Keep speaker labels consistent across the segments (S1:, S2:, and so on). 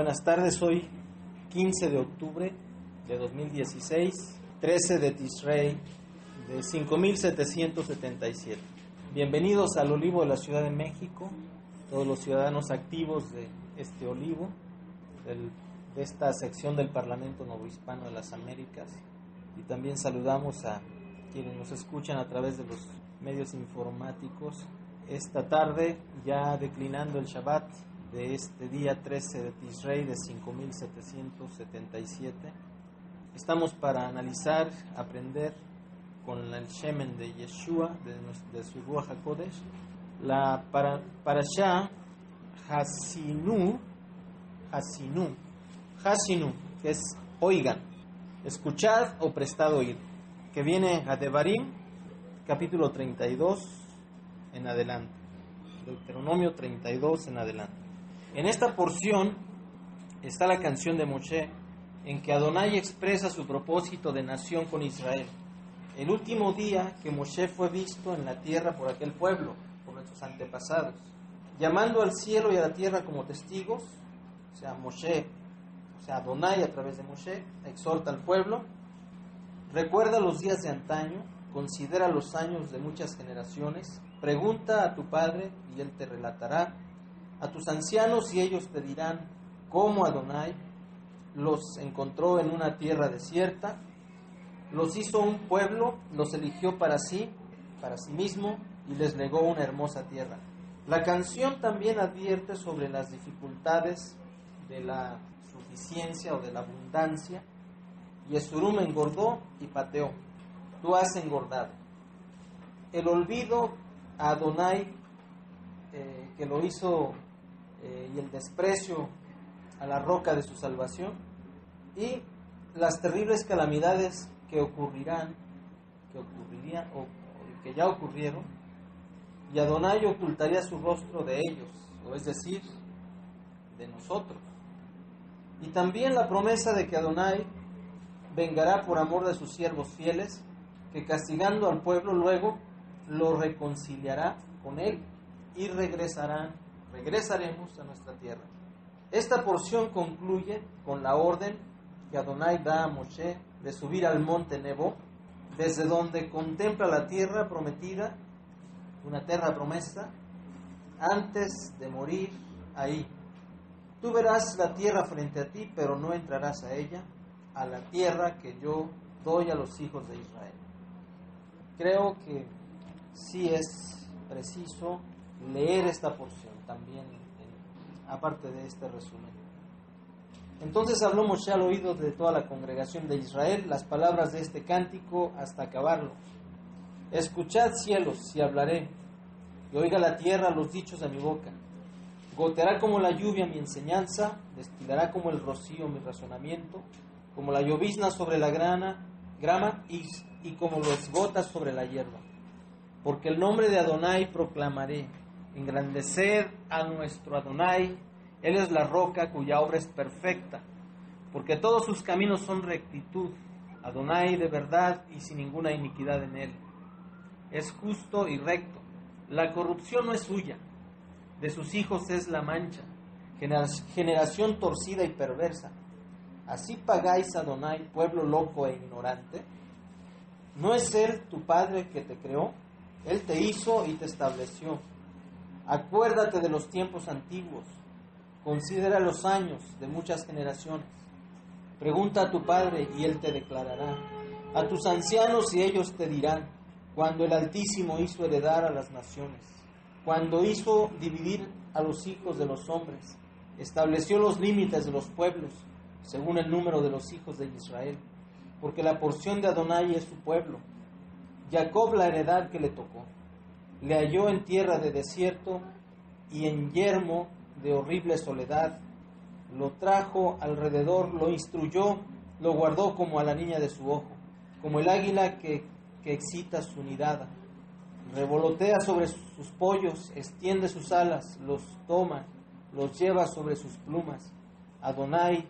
S1: buenas tardes. Hoy 15 de octubre de 2016, 13 de Tishrei de 5777. Bienvenidos al Olivo de la Ciudad de México, todos los ciudadanos activos de este olivo, de esta sección del Parlamento Novohispano de las Américas, y también saludamos a quienes nos escuchan a través de los medios informáticos. Esta tarde, ya declinando el Shabbat de este día 13 de Tishrei de 5777, estamos para analizar, aprender con el Shemen de Yeshua, de su Ruach HaKodesh, la Parashá Hasinu, que es oigan, escuchad o prestad oír, que viene a Devarim, capítulo 32 en adelante, Deuteronomio 32 en adelante. En esta porción está la canción de Moshe, en que Adonai expresa su propósito de nación con Israel. El último día que Moshe fue visto en la tierra por aquel pueblo, por nuestros antepasados, llamando al cielo y a la tierra como testigos, Adonai a través de Moshe exhorta al pueblo: recuerda los días de antaño, considera los años de muchas generaciones, pregunta a tu padre y él te relatará, a tus ancianos y ellos te dirán cómo Adonai los encontró en una tierra desierta, los hizo un pueblo, los eligió para sí mismo, y les legó una hermosa tierra. La canción también advierte sobre las dificultades de la suficiencia o de la abundancia. Yesurum engordó y pateó, tú has engordado. El olvido a Adonai que lo hizo y el desprecio a la roca de su salvación, y las terribles calamidades que ocurrirían o que ya ocurrieron, y Adonai ocultaría su rostro de ellos, o es decir, de nosotros. Y también la promesa de que Adonai vengará por amor de sus siervos fieles, que castigando al pueblo luego lo reconciliará con él y regresaremos a nuestra tierra. Esta porción concluye con la orden que Adonai da a Moshe de subir al monte Nebo, desde donde contempla la tierra prometida, una tierra promesa, antes de morir ahí. Tú verás la tierra frente a ti, pero no entrarás a ella, a la tierra que yo doy a los hijos de Israel. Creo que sí es preciso leer esta porción también, aparte de este resumen. Entonces habló Moshe al oído de toda la congregación de Israel las palabras de este cántico hasta acabarlo. Escuchad, cielos, y hablaré, y oiga la tierra los dichos de mi boca. Goteará como la lluvia mi enseñanza, destilará como el rocío mi razonamiento, como la llovizna sobre la grama y como las gotas sobre la hierba. Porque el nombre de Adonai proclamaré, engrandecer a nuestro Adonai, Él es la roca cuya obra es perfecta, porque todos sus caminos son rectitud, Adonai de verdad y sin ninguna iniquidad en Él. Es justo y recto, la corrupción no es suya, de sus hijos es la mancha, generación torcida y perversa. ¿Así pagáis a Adonai, pueblo loco e ignorante? ¿No es Él tu Padre que te creó? Él te hizo y te estableció. Acuérdate de los tiempos antiguos, considera los años de muchas generaciones. Pregunta a tu Padre y Él te declarará, a tus ancianos y ellos te dirán, cuando el Altísimo hizo heredar a las naciones, cuando hizo dividir a los hijos de los hombres, estableció los límites de los pueblos, según el número de los hijos de Israel, porque la porción de Adonai es su pueblo, Jacob la heredad que le tocó. Le halló en tierra de desierto y en yermo de horrible soledad. Lo trajo alrededor, lo instruyó, lo guardó como a la niña de su ojo, como el águila que excita su nidada. Revolotea sobre sus pollos, extiende sus alas, los toma, los lleva sobre sus plumas. Adonai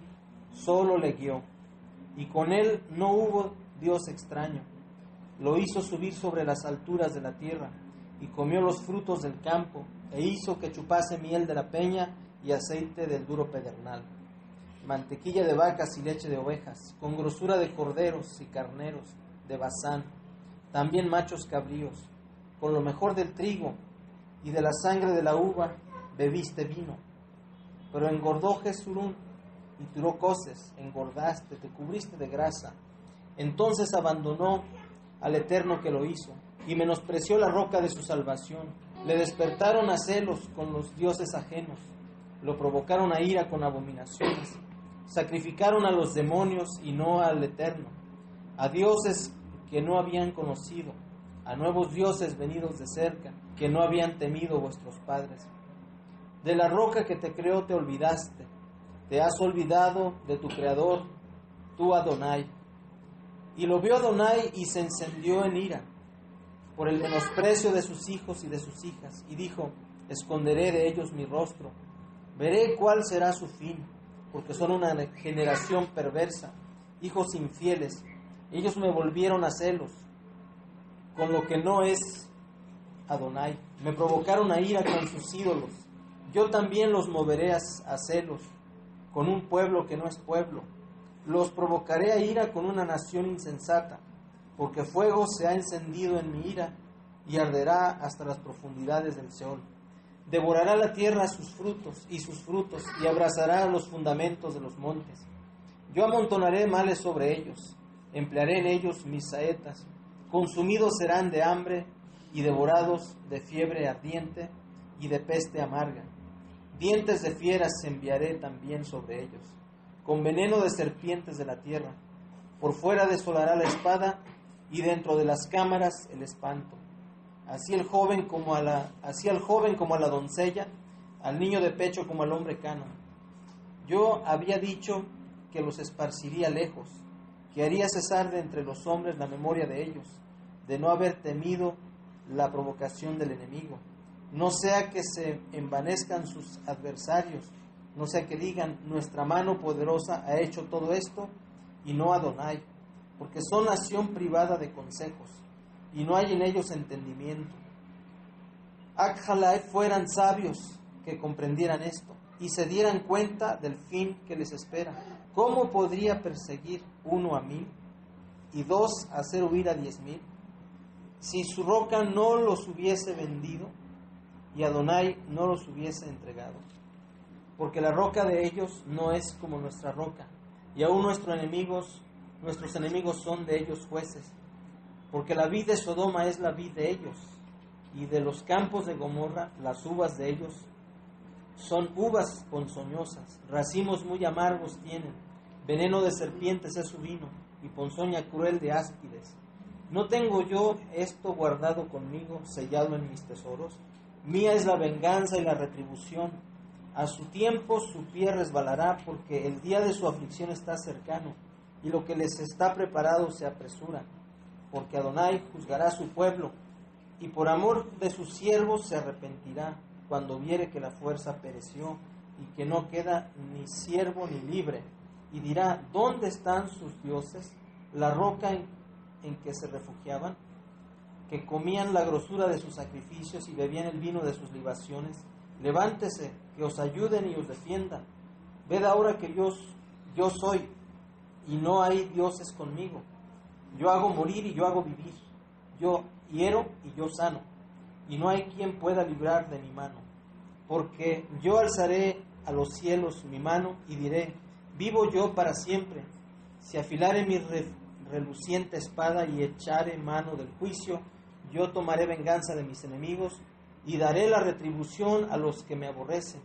S1: solo le guió, y con él no hubo Dios extraño. Lo hizo subir sobre las alturas de la tierra, y comió los frutos del campo, e hizo que chupase miel de la peña y aceite del duro pedernal. mantequilla de vacas y leche de ovejas, con grosura de corderos y carneros de Basán, también machos cabríos, con lo mejor del trigo y de la sangre de la uva bebiste vino. Pero engordó Jesurún y tiró coces, engordaste, te cubriste de grasa. Entonces abandonó al Eterno que lo hizo y menospreció la roca de su salvación. Le despertaron a celos con los dioses ajenos, lo provocaron a ira con abominaciones. Sacrificaron a los demonios y no al Eterno, a dioses que no habían conocido, a nuevos dioses venidos de cerca, que no habían temido vuestros padres. De la roca que te creó te olvidaste, te has olvidado de tu Creador, tú Adonai. Y lo vio Adonai y se encendió en ira por el menosprecio de sus hijos y de sus hijas, y dijo: esconderé de ellos mi rostro, veré cuál será su fin, porque son una generación perversa, hijos infieles. Ellos me volvieron a celos con lo que no es Adonai, me provocaron a ira con sus ídolos. Yo también los moveré a celos con un pueblo que no es pueblo. Los provocaré a ira con una nación insensata, porque fuego se ha encendido en mi ira y arderá hasta las profundidades del Seol. Devorará la tierra sus frutos, y abrazará los fundamentos de los montes. Yo amontonaré males sobre ellos, emplearé en ellos mis saetas. Consumidos serán de hambre y devorados de fiebre ardiente y de peste amarga. Dientes de fieras enviaré también sobre ellos, con veneno de serpientes de la tierra. Por fuera desolará la espada, y dentro de las cámaras el espanto. Así al joven como a la doncella, al niño de pecho como al hombre cano. Yo había dicho que los esparciría lejos, que haría cesar de entre los hombres la memoria de ellos, de no haber temido la provocación del enemigo. No sea que se envanezcan sus adversarios, no sea que digan: nuestra mano poderosa ha hecho todo esto, y no Adonai, porque son nación privada de consejos, y no hay en ellos entendimiento. Ojalá fueran sabios que comprendieran esto, y se dieran cuenta del fin que les espera. ¿Cómo podría perseguir 1 a 1000, y 2 hacer huir a 10,000? Si su roca no los hubiese vendido, y Adonai no los hubiese entregado. Porque la roca de ellos no es como nuestra roca, y aún nuestros enemigos son de ellos jueces. Porque la vid de Sodoma es la vid de ellos, y de los campos de Gomorra las uvas de ellos son uvas ponzoñosas. Racimos muy amargos tienen, veneno de serpientes es su vino, y ponzoña cruel de áspides. ¿No tengo yo esto guardado conmigo, sellado en mis tesoros? Mía es la venganza y la retribución. A su tiempo su pie resbalará, porque el día de su aflicción está cercano, y lo que les está preparado se apresura. Porque Adonai juzgará a su pueblo, y por amor de sus siervos se arrepentirá, cuando viere que la fuerza pereció, y que no queda ni siervo ni libre. Y dirá: ¿dónde están sus dioses, la roca en que se refugiaban? Que comían la grosura de sus sacrificios y bebían el vino de sus libaciones. Levántese, que os ayuden y os defiendan. Ved ahora que yo soy, y no hay dioses conmigo. Yo hago morir y yo hago vivir. Yo hiero y yo sano, y no hay quien pueda librar de mi mano. Porque yo alzaré a los cielos mi mano y diré: vivo yo para siempre. Si afilare mi reluciente espada y echare mano del juicio, yo tomaré venganza de mis enemigos y daré la retribución a los que me aborrecen.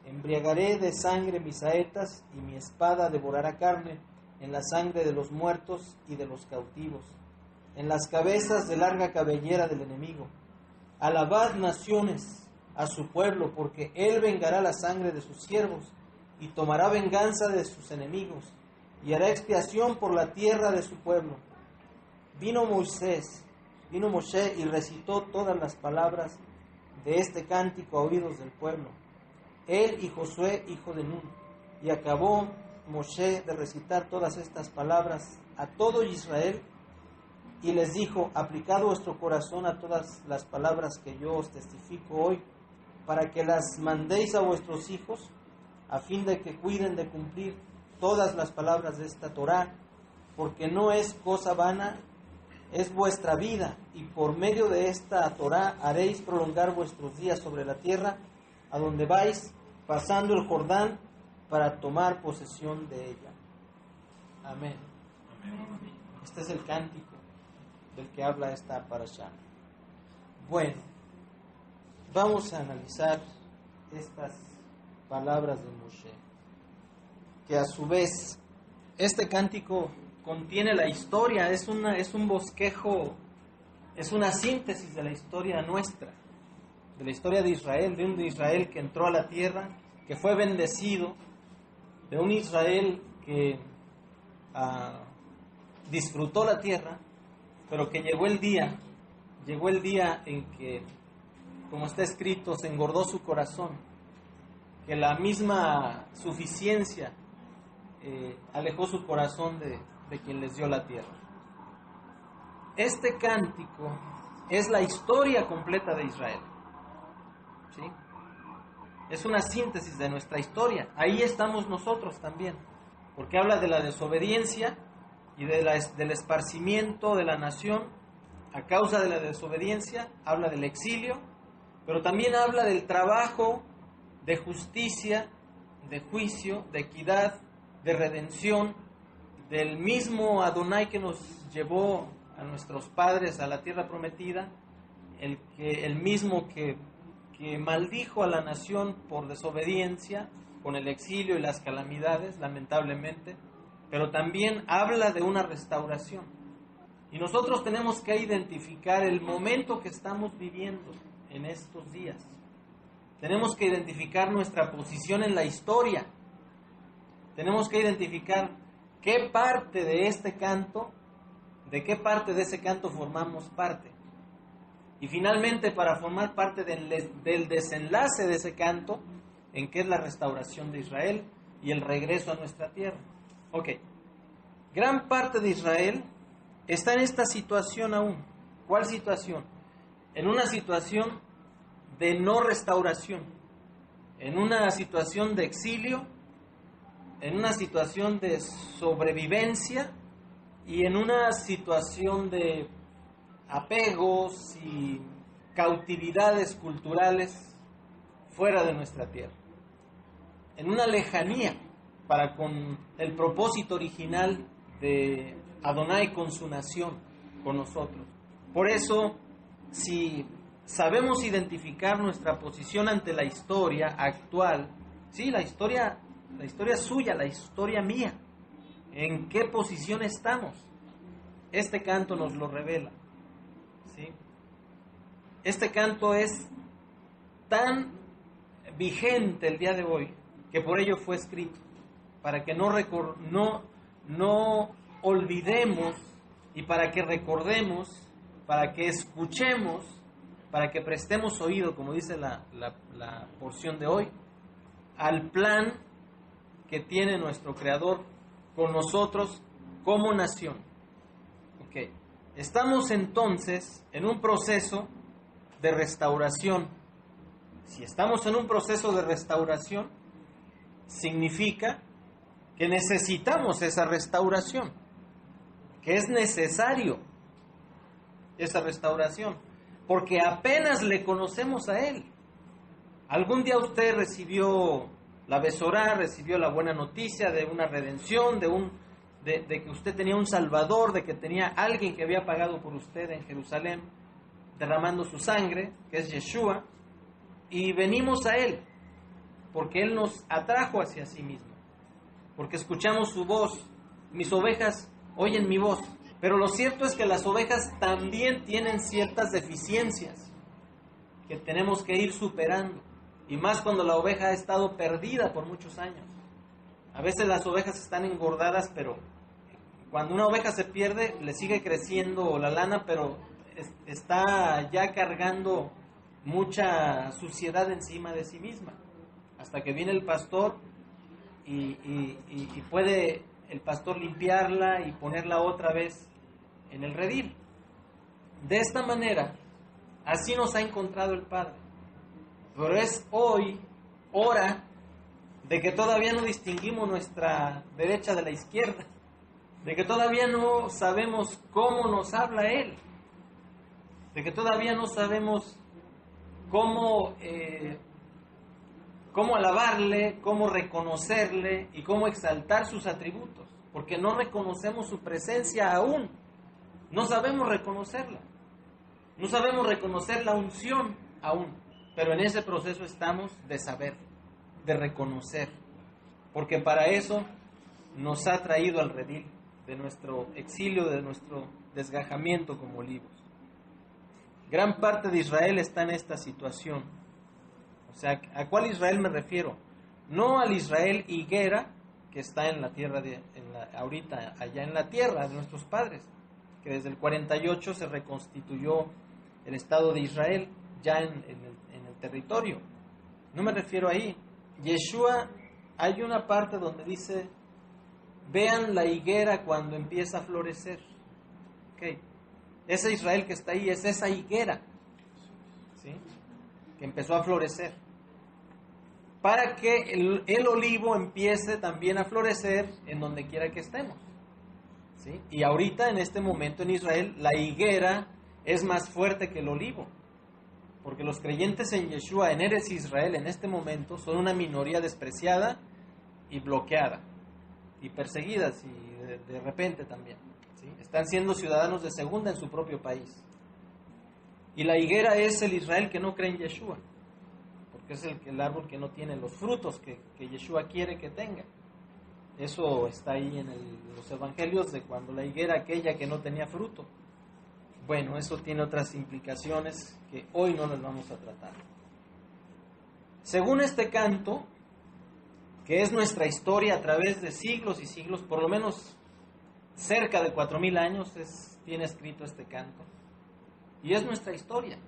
S1: Embriagaré de sangre mis saetas, y mi espada devorará carne en la sangre de los muertos y de los cautivos, en las cabezas de larga cabellera del enemigo. Alabad, naciones, a su pueblo, porque él vengará la sangre de sus siervos y tomará venganza de sus enemigos, y hará expiación por la tierra de su pueblo. Vino Moshe y recitó todas las palabras de este cántico a oídos del pueblo, él y Josué, hijo de Nun. Y acabó Moshe de recitar todas estas palabras a todo Israel, y les dijo: aplicad vuestro corazón a todas las palabras que yo os testifico hoy, para que las mandéis a vuestros hijos, a fin de que cuiden de cumplir todas las palabras de esta Torá, porque no es cosa vana, es vuestra vida, y por medio de esta Torá haréis prolongar vuestros días sobre la tierra, a donde vais, pasando el Jordán, para tomar posesión de ella. Amén. Este es el cántico del que habla esta parashá. Bueno, vamos a analizar estas palabras de Moshe, que a su vez este cántico contiene la historia, es un bosquejo, es una síntesis de la historia nuestra, de la historia de Israel, de un Israel que entró a la tierra, que fue bendecido, de un Israel que disfrutó la tierra, pero que llegó el día en que, como está escrito, se engordó su corazón, que la misma suficiencia alejó su corazón de quien les dio la tierra. Este cántico es la historia completa de Israel, ¿sí? Es una síntesis de nuestra historia. Ahí estamos nosotros también, porque habla de la desobediencia y del esparcimiento de la nación a causa de la desobediencia, habla del exilio, pero también habla del trabajo de justicia, de juicio, de equidad, de redención, del mismo Adonai que nos llevó a nuestros padres a la tierra prometida, el mismo que maldijo a la nación por desobediencia, con el exilio y las calamidades, lamentablemente, pero también habla de una restauración. Y nosotros tenemos que identificar el momento que estamos viviendo en estos días. Tenemos que identificar nuestra posición en la historia. Tenemos que identificar qué parte de este canto, de qué parte de ese canto formamos parte. Y finalmente, para formar parte del desenlace de ese canto, en que es la restauración de Israel y el regreso a nuestra tierra. Ok, gran parte de Israel está en esta situación aún. ¿Cuál situación? En una situación de no restauración, en una situación de exilio, en una situación de sobrevivencia y en una situación de apegos y cautividades culturales fuera de nuestra tierra, en una lejanía para con el propósito original de Adonai con su nación, con nosotros. Por eso, si sabemos identificar nuestra posición ante la historia actual, sí, la historia suya, la historia mía, en qué posición estamos, este canto nos lo revela, ¿sí? Este canto es tan vigente el día de hoy que por ello fue escrito, para que no olvidemos y para que recordemos, para que escuchemos, para que prestemos oído, como dice la porción de hoy, al plan que tiene nuestro Creador con nosotros como nación. Okay. Estamos entonces en un proceso de restauración. Si estamos en un proceso de restauración, significa que necesitamos esa restauración, que es necesario esa restauración, porque apenas le conocemos a Él. Algún día usted recibió la Besorá, recibió la buena noticia de una redención, de que usted tenía un Salvador, de que tenía alguien que había pagado por usted en Jerusalén, derramando su sangre, que es Yeshua, y venimos a Él, porque Él nos atrajo hacia sí mismo, porque escuchamos su voz. Mis ovejas oyen mi voz. Pero lo cierto es que las ovejas también tienen ciertas deficiencias que tenemos que ir superando, y más cuando la oveja ha estado perdida por muchos años. A veces las ovejas están engordadas, pero cuando una oveja se pierde, le sigue creciendo la lana, pero está ya cargando mucha suciedad encima de sí misma, hasta que viene el pastor y puede el pastor limpiarla y ponerla otra vez en el redil. De esta manera, así nos ha encontrado el Padre. Pero es hoy hora de que todavía no distinguimos nuestra derecha de la izquierda, de que todavía no sabemos cómo nos habla Él, de que todavía no sabemos cómo alabarle, cómo reconocerle y cómo exaltar sus atributos, porque no reconocemos su presencia aún, no sabemos reconocerla, no sabemos reconocer la unción aún, pero en ese proceso estamos de saber, de reconocer, porque para eso nos ha traído al redil de nuestro exilio, de nuestro desgajamiento como olivos. Gran parte de Israel está en esta situación. O sea, ¿a cuál Israel me refiero? No al Israel higuera que está en la tierra, ahorita allá en la tierra de nuestros padres, que desde el 48 se reconstituyó el Estado de Israel ya en el territorio. No me refiero ahí. Yeshua, hay una parte donde dice, vean la higuera cuando empieza a florecer. Okay. Ese Israel que está ahí es esa higuera, ¿sí?, que empezó a florecer, para que el olivo empiece también a florecer en donde quiera que estemos, ¿sí? Y ahorita, en este momento en Israel, la higuera es más fuerte que el olivo, porque los creyentes en Yeshua, en Eretz Israel, en este momento, son una minoría despreciada y bloqueada, y perseguidas, y de repente también, ¿sí? Están siendo ciudadanos de segunda en su propio país. Y la higuera es el Israel que no cree en Yeshua, porque es el árbol que no tiene los frutos que Yeshua quiere que tenga. Eso está ahí en los evangelios de cuando la higuera aquella que no tenía fruto. Bueno, eso tiene otras implicaciones que hoy no las vamos a tratar. Según este canto, que es nuestra historia a través de siglos y siglos, por lo menos cerca de 4000 años tiene escrito este canto. Y es nuestra historia.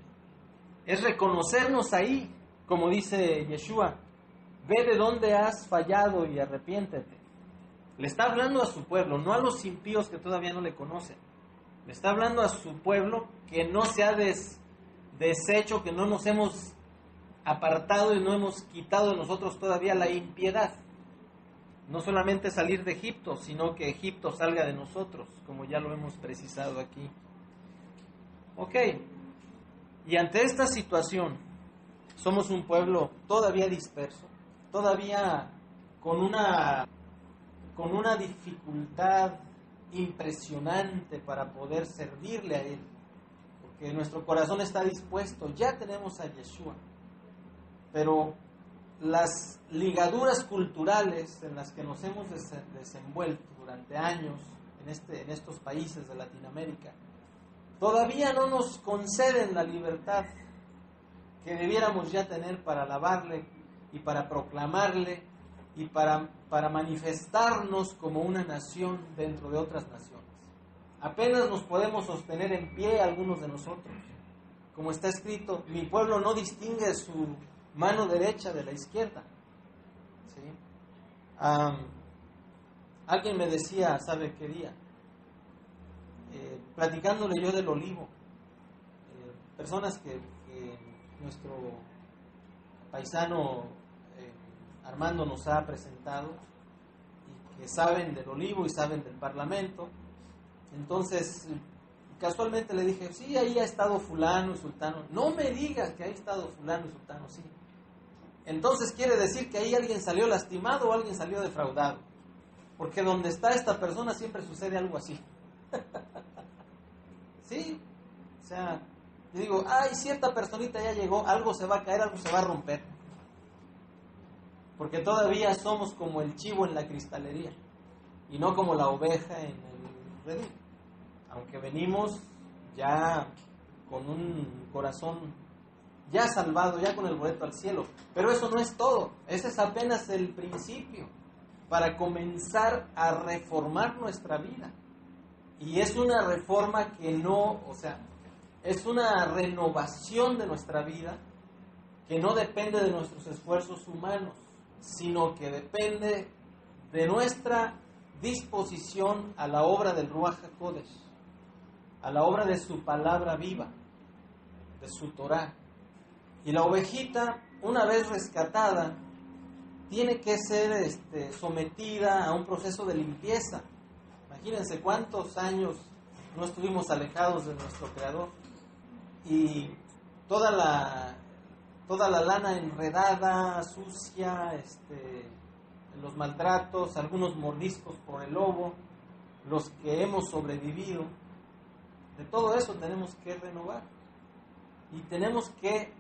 S1: Es reconocernos ahí, como dice Yeshua, ve de dónde has fallado y arrepiéntete. Le está hablando a su pueblo, no a los impíos que todavía no le conocen. Le está hablando a su pueblo que no se ha deshecho, que no nos hemos apartado y no hemos quitado de nosotros todavía la impiedad. No solamente salir de Egipto, sino que Egipto salga de nosotros, como ya lo hemos precisado aquí. Ok, y ante esta situación, somos un pueblo todavía disperso, todavía con una dificultad impresionante para poder servirle a Él, porque nuestro corazón está dispuesto, ya tenemos a Yeshua, pero las ligaduras culturales en las que nos hemos desenvuelto durante años en estos países de Latinoamérica, todavía no nos conceden la libertad que debiéramos ya tener para alabarle y para proclamarle y para manifestarnos como una nación dentro de otras naciones. Apenas nos podemos sostener en pie algunos de nosotros. Como está escrito, mi pueblo no distingue su mano derecha de la izquierda. ¿Sí? Alguien me decía, ¿sabe qué día? Platicándole yo del olivo, personas que nuestro paisano Armando nos ha presentado y que saben del olivo y saben del parlamento. Entonces casualmente le dije, sí, ahí ha estado fulano y sultano. No me digas que ahí ha estado fulano y sultano. Sí, entonces quiere decir que ahí alguien salió lastimado o alguien salió defraudado, porque donde está esta persona siempre sucede algo así. Sí, o sea, yo digo, ay, cierta personita ya llegó, algo se va a caer, algo se va a romper. Porque todavía somos como el chivo en la cristalería y no como la oveja en el redil. Aunque venimos ya con un corazón ya salvado, ya con el boleto al cielo. Pero eso no es todo, ese es apenas el principio para comenzar a reformar nuestra vida. Y es una reforma que no, o sea, es una renovación de nuestra vida que no depende de nuestros esfuerzos humanos, sino que depende de nuestra disposición a la obra del Ruach HaKodesh, a la obra de su palabra viva, de su Torah. Y la ovejita, una vez rescatada, tiene que ser sometida a un proceso de limpieza. Imagínense cuántos años no estuvimos alejados de nuestro Creador y toda la lana enredada, sucia, los maltratos, algunos mordiscos por el lobo, los que hemos sobrevivido, de todo eso tenemos que renovar y tenemos que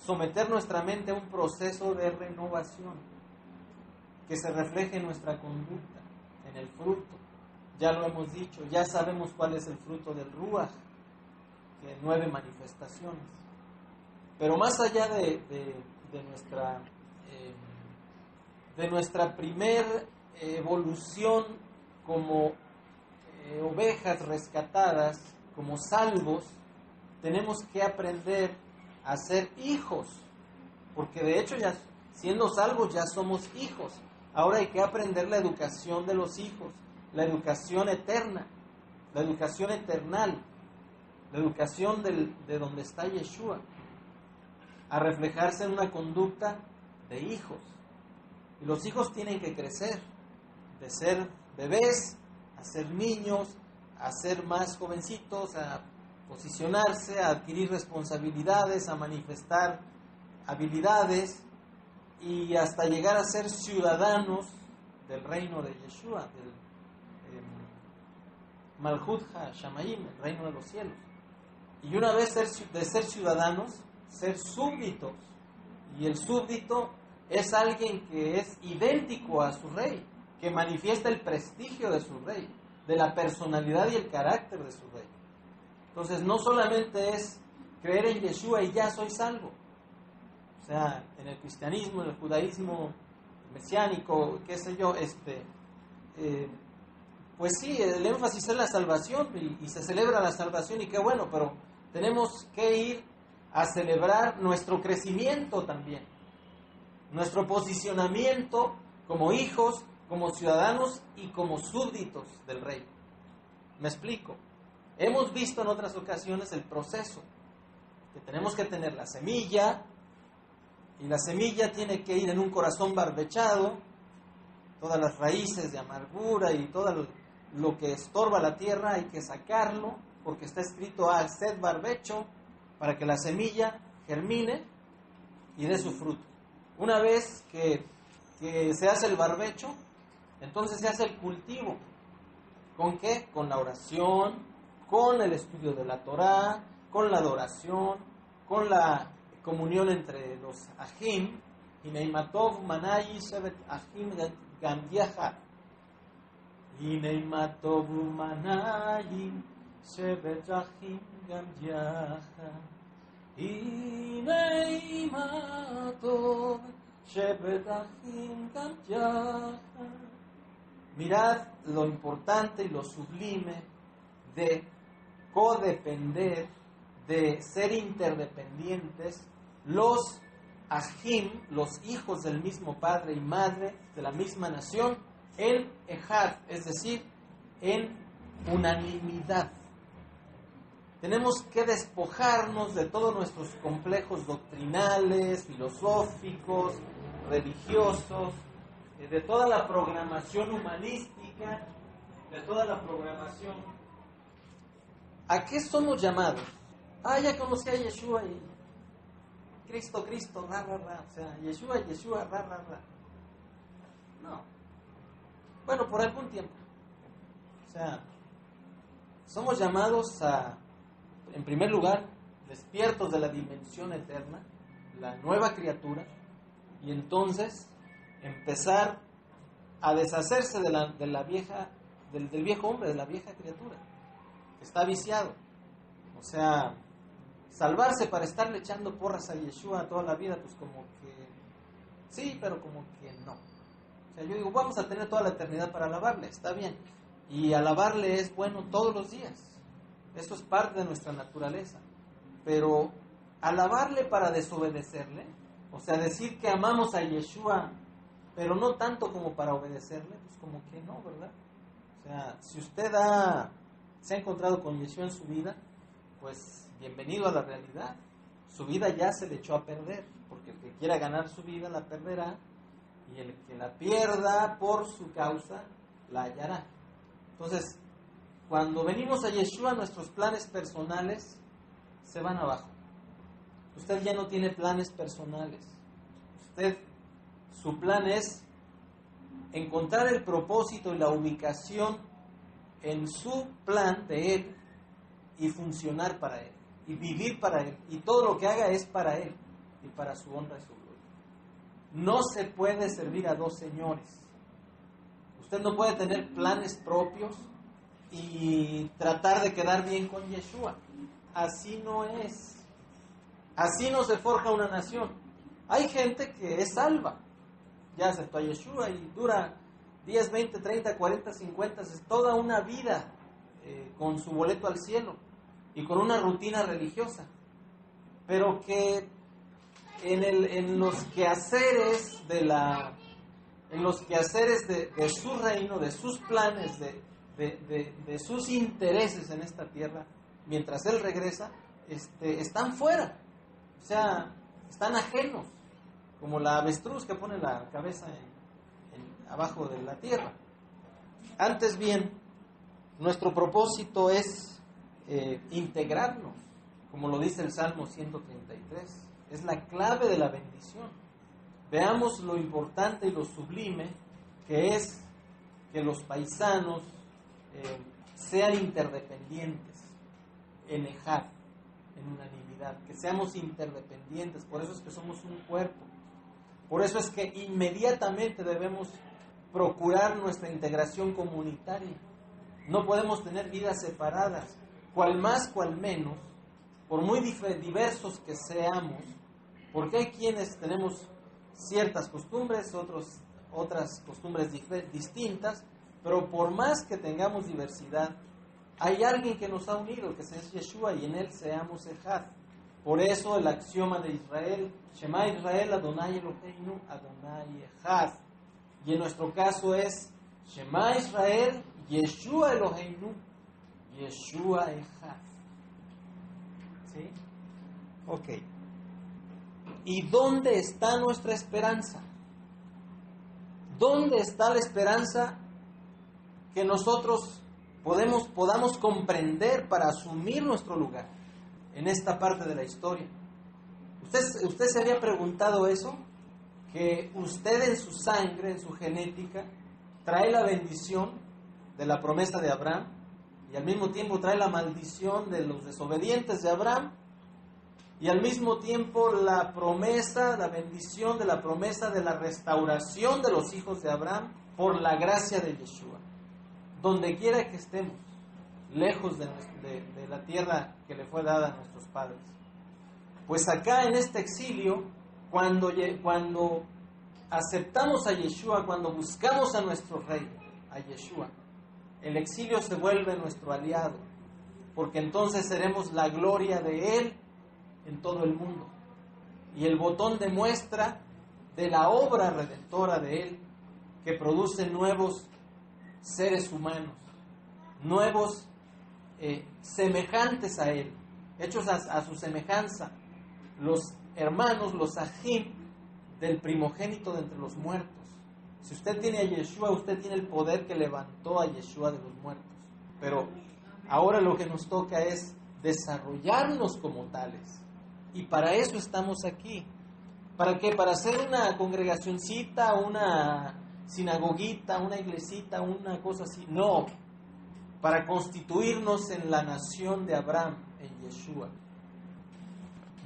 S1: someter nuestra mente a un proceso de renovación que se refleje en nuestra conducta, en el fruto. Ya lo hemos dicho, ya sabemos cuál es el fruto del Ruach, que 9 manifestaciones. Pero más allá de nuestra primer evolución como ovejas rescatadas, como salvos, tenemos que aprender a ser hijos, porque de hecho ya siendo salvos ya somos hijos. Ahora hay que aprender la educación de los hijos, la educación eterna, la educación eternal, la educación de donde está Yeshua, a reflejarse en una conducta de hijos. Y los hijos tienen que crecer, de ser bebés a ser niños, a ser más jovencitos, a posicionarse, a adquirir responsabilidades, a manifestar habilidades y hasta llegar a ser ciudadanos del reino de Yeshua, del Malhut HaShamayim, el reino de los cielos. Y una vez de ser ciudadanos, ser súbditos. Y el súbdito es alguien que es idéntico a su rey, que manifiesta el prestigio de su rey, de la personalidad y el carácter de su rey. Entonces no solamente es creer en Yeshua y ya soy salvo. O sea, en el cristianismo, en el judaísmo mesiánico, qué sé yo, pues sí, el énfasis es la salvación y se celebra la salvación y qué bueno, pero tenemos que ir a celebrar nuestro crecimiento también, nuestro posicionamiento como hijos, como ciudadanos y como súbditos del rey. Me explico. Hemos visto en otras ocasiones el proceso, que tenemos que tener la semilla, y la semilla tiene que ir en un corazón barbechado, todas las raíces de amargura y todo lo que estorba la tierra hay que sacarlo, porque está escrito sed barbecho, para que la semilla germine y dé su fruto. Una vez que se hace el barbecho, entonces se hace el cultivo. ¿Con qué? Con la oración, con el estudio de la Torá, con la adoración, con la comunión entre los ajim. Hineimatov manayi shevet ajim gam yachad. Hineimatov manayi shevet ajim gam yachad. Hineimatov shevet ajim gam yachad. Mirad lo importante y lo sublime de codepender, de ser interdependientes, los ajim, los hijos del mismo padre y madre, de la misma nación, en ejad, es decir, en unanimidad. Tenemos que despojarnos de todos nuestros complejos doctrinales, filosóficos, religiosos, de toda la programación humanística, de toda la programación. ¿A qué somos llamados? Ya conocí a Yeshua y Cristo, ra, ra, ra. O sea, Yeshua, ra, ra, ra. No. Bueno, por algún tiempo. O sea, somos llamados a, en primer lugar, despiertos de la dimensión eterna, la nueva criatura, y entonces empezar a deshacerse del viejo hombre, de la vieja criatura, que está viciado. O sea, salvarse para estarle echando porras a Yeshua toda la vida, pues como que sí, pero como que no. O sea, yo digo, vamos a tener toda la eternidad para alabarle, está bien. Y alabarle es bueno todos los días. Eso es parte de nuestra naturaleza. Pero alabarle para desobedecerle, o sea, decir que amamos a Yeshua, pero no tanto como para obedecerle, pues como que no, ¿verdad? O sea, si usted se ha encontrado con Yeshua en su vida, pues bienvenido a la realidad. Su vida ya se le echó a perder. porque el que quiera ganar su vida la perderá, y el que la pierda por su causa la hallará. Entonces, cuando venimos a Yeshua, nuestros planes personales se van abajo. Usted ya no tiene planes personales. Su plan es encontrar el propósito y la ubicación en su plan de Él y funcionar para Él y vivir para Él, y todo lo que haga es para Él y para su honra y su gloria. No se puede servir a dos señores. Usted no puede tener planes propios y tratar de quedar bien con Yeshua. Así no es. Así no se forja una nación. Hay gente que es salva, ya aceptó a Yeshua y dura 10, 20, 30, 40, 50, es toda una vida con su boleto al cielo y con una rutina religiosa, pero que en los quehaceres de su reino, de sus planes, de sus intereses en esta tierra, mientras Él regresa, están fuera, o sea, están ajenos, como la avestruz que pone la cabeza abajo de la tierra. Antes bien, nuestro propósito es integrarnos, como lo dice el Salmo 133. Es la clave de la bendición. Veamos lo importante y lo sublime que es que los paisanos sean interdependientes en Ejad, en unanimidad, que seamos interdependientes. Por eso es que somos un cuerpo. Por eso es que inmediatamente debemos procurar nuestra integración comunitaria. No podemos tener vidas separadas, cual más, cual menos, por muy diversos que seamos, porque hay quienes tenemos ciertas costumbres, otras costumbres distintas, pero por más que tengamos diversidad, hay alguien que nos ha unido, que es Yeshua, y en él seamos Ejad. Por eso el axioma de Israel, Shema Israel, Adonai Eloheinu, Adonai Ejad. Y en nuestro caso es Shema Israel, Yeshua Eloheinu, Yeshua Ejad. ¿Sí? Ok. ¿Y dónde está nuestra esperanza? ¿Dónde está la esperanza que nosotros podamos comprender para asumir nuestro lugar en esta parte de la historia? ¿Usted se había preguntado eso? Que usted en su sangre, en su genética, trae la bendición de la promesa de Abraham y al mismo tiempo trae la maldición de los desobedientes de Abraham, y al mismo tiempo la promesa, la bendición de la promesa de la restauración de los hijos de Abraham por la gracia de Yeshua. Donde quiera que estemos, lejos de la tierra que le fue dada a nuestros padres. Pues acá en este exilio, cuando aceptamos a Yeshua, cuando buscamos a nuestro Rey, a Yeshua, el exilio se vuelve nuestro aliado, porque entonces seremos la gloria de Él en todo el mundo, y el botón de muestra de la obra redentora de Él, que produce nuevos seres humanos, nuevos semejantes a Él, hechos a su semejanza, los hermanos, los ajim del primogénito de entre los muertos. Si usted tiene a Yeshua, usted tiene el poder que levantó a Yeshua de los muertos. Pero ahora lo que nos toca es desarrollarnos como tales. Y para eso estamos aquí. ¿Para qué? Para hacer una congregacioncita, una sinagoguita, una iglesita, una cosa así. No. Para constituirnos en la nación de Abraham, en Yeshua.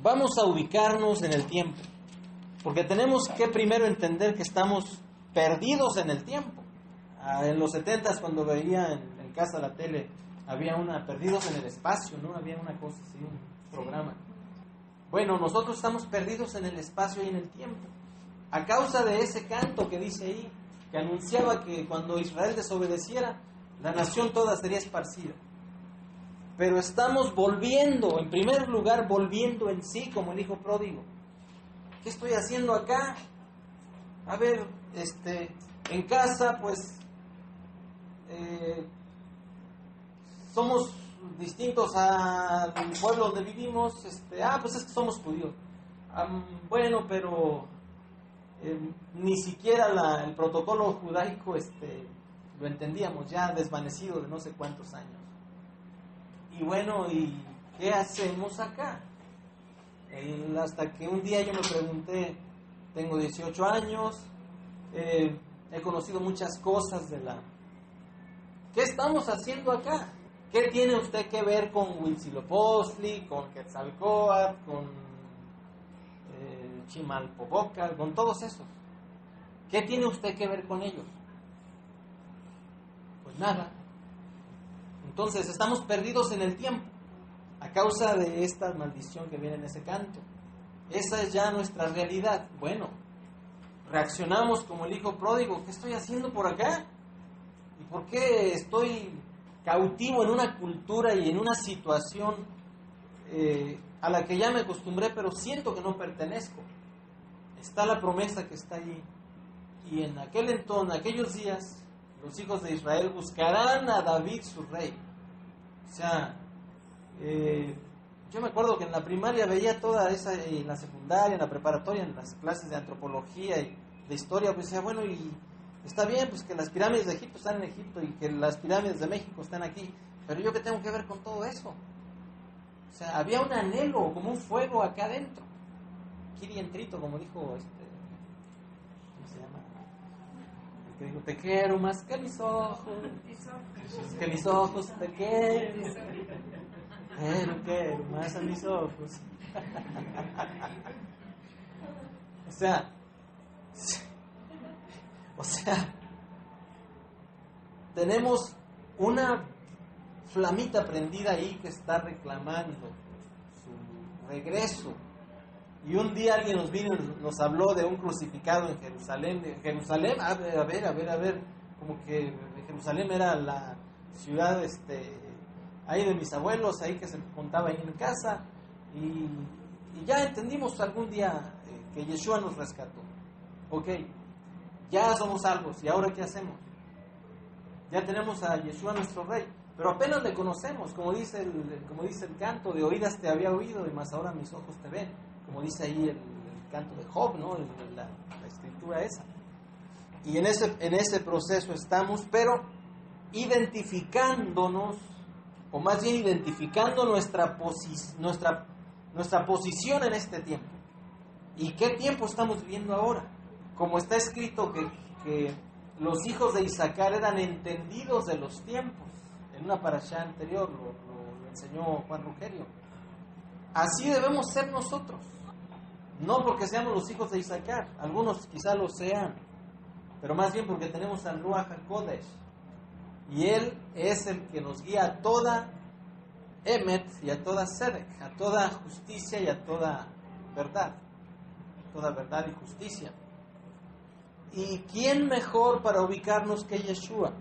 S1: Vamos a ubicarnos en el tiempo. Porque tenemos que primero entender que estamos perdidos en el tiempo. En los 70s, cuando veía en casa la tele, había perdidos en el espacio, ¿no? Había una cosa así, un programa. Bueno, nosotros estamos perdidos en el espacio y en el tiempo, a causa de ese canto que dice ahí, que anunciaba que cuando Israel desobedeciera, la nación toda sería esparcida. Pero estamos volviendo, en primer lugar, volviendo en sí, como el hijo pródigo. ¿Qué estoy haciendo acá? A ver, en casa, pues, somos distintos al pueblo donde vivimos, pues es que somos judíos. Bueno, pero ni siquiera el protocolo judaico lo entendíamos, ya desvanecido de no sé cuántos años. Y bueno, ¿y qué hacemos acá? Hasta que un día yo me pregunté, tengo 18 años, he conocido muchas cosas ¿qué estamos haciendo acá? ¿Qué tiene usted que ver con Huitzilopochtli, con Quetzalcóatl, con Chimalpopoca, con todos esos? ¿Qué tiene usted que ver con ellos? Pues nada. Entonces estamos perdidos en el tiempo a causa de esta maldición que viene en ese canto. Esa es ya nuestra realidad. Bueno, reaccionamos como el hijo pródigo. ¿Qué estoy haciendo por acá? ¿Y por qué estoy cautivo en una cultura y en una situación a la que ya me acostumbré, pero siento que no pertenezco? Está la promesa que está allí. Y en aquellos días, los hijos de Israel buscarán a David su rey. O sea, yo me acuerdo que en la primaria veía toda esa, en la secundaria, en la preparatoria, en las clases de antropología y de historia, pues decía, bueno, y está bien, pues que las pirámides de Egipto están en Egipto y que las pirámides de México están aquí, pero ¿yo qué tengo que ver con todo eso? O sea, había un anhelo, como un fuego acá adentro. Kiri entrito, como dijo ¿cómo se llama? El que dijo, te quiero más que mis ojos, que mis ojos te quiero, pero quiero más a mis ojos. O sea, tenemos una flamita prendida ahí que está reclamando su regreso. Y un día alguien nos vino y nos habló de un crucificado en Jerusalén. Jerusalén, a ver, como que Jerusalén era la ciudad ahí de mis abuelos, ahí que se contaba ahí en casa. Y ya entendimos algún día que Yeshua nos rescató. Ok, ya somos salvos, ¿y ahora qué hacemos? Ya tenemos a Yeshua nuestro rey, pero apenas le conocemos, como dice el canto, de oídas te había oído y más ahora mis ojos te ven, como dice ahí el canto de Job, ¿no? La escritura esa. Y en ese proceso estamos, pero identificándonos, o más bien identificando nuestra posición en este tiempo. ¿Y qué tiempo estamos viviendo ahora? Como está escrito que los hijos de Isaacar eran entendidos de los tiempos. En una parashá anterior lo enseñó Juan Rugerio. Así debemos ser nosotros. No porque seamos los hijos de Isaacar, algunos quizá lo sean, pero más bien porque tenemos al Ruach HaKodesh. Y Él es el que nos guía a toda Emet y a toda Sedek, a toda justicia y a toda verdad. Toda verdad y justicia. ¿Y quién mejor para ubicarnos que Yeshua?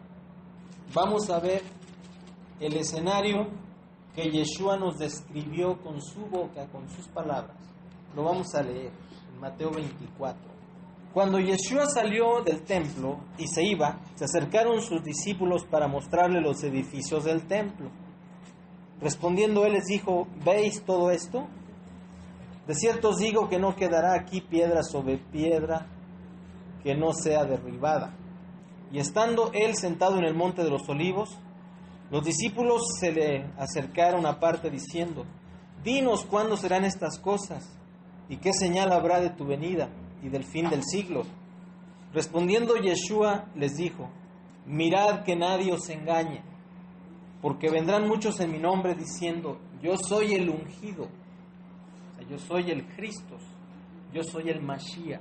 S1: Vamos a ver el escenario que Yeshua nos describió con su boca, con sus palabras. Lo vamos a leer en Mateo 24. Cuando Yeshua salió del templo y se iba, se acercaron sus discípulos para mostrarle los edificios del templo. Respondiendo él les dijo, ¿veis todo esto? De cierto os digo que no quedará aquí piedra sobre piedra que no sea derribada. Y estando él sentado en el monte de los olivos, los discípulos se le acercaron aparte diciendo, dinos cuándo serán estas cosas, y qué señal habrá de tu venida y del fin del siglo. Respondiendo Yeshua les dijo, mirad que nadie os engañe, porque vendrán muchos en mi nombre diciendo, yo soy el ungido, o sea, yo soy el Cristo, yo soy el Mashiach.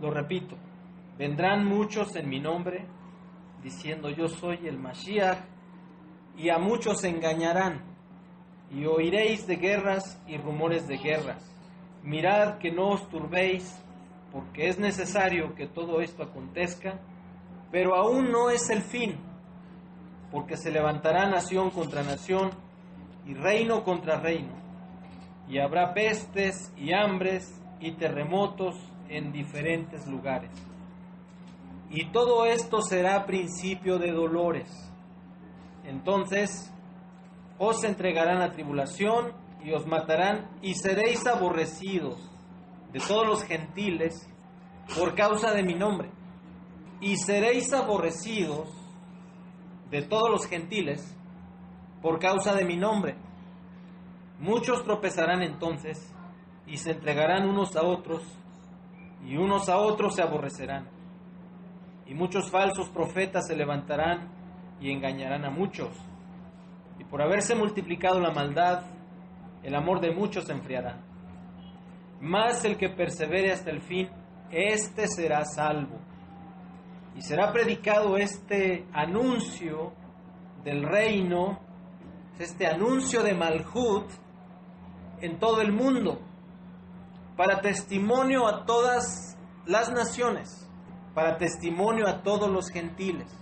S1: Lo repito, vendrán muchos en mi nombre diciendo yo soy el Mashiach, y a muchos engañarán, y oiréis de guerras y rumores de guerras. Mirad que no os turbéis, porque es necesario que todo esto acontezca, pero aún no es el fin, porque se levantará nación contra nación y reino contra reino, y habrá pestes y hambres y terremotos en diferentes lugares. Y todo esto será principio de dolores. Entonces os entregarán a tribulación y os matarán, y seréis aborrecidos de todos los gentiles por causa de mi nombre. Y seréis aborrecidos de todos los gentiles por causa de mi nombre. Muchos tropezarán entonces y se entregarán unos a otros, y unos a otros se aborrecerán. Y muchos falsos profetas se levantarán y engañarán a muchos. Y por haberse multiplicado la maldad, el amor de muchos se enfriará. Mas el que persevere hasta el fin, éste será salvo. Y será predicado este anuncio del reino, este anuncio de Malhut en todo el mundo, para testimonio a todas las naciones, para testimonio a todos los gentiles,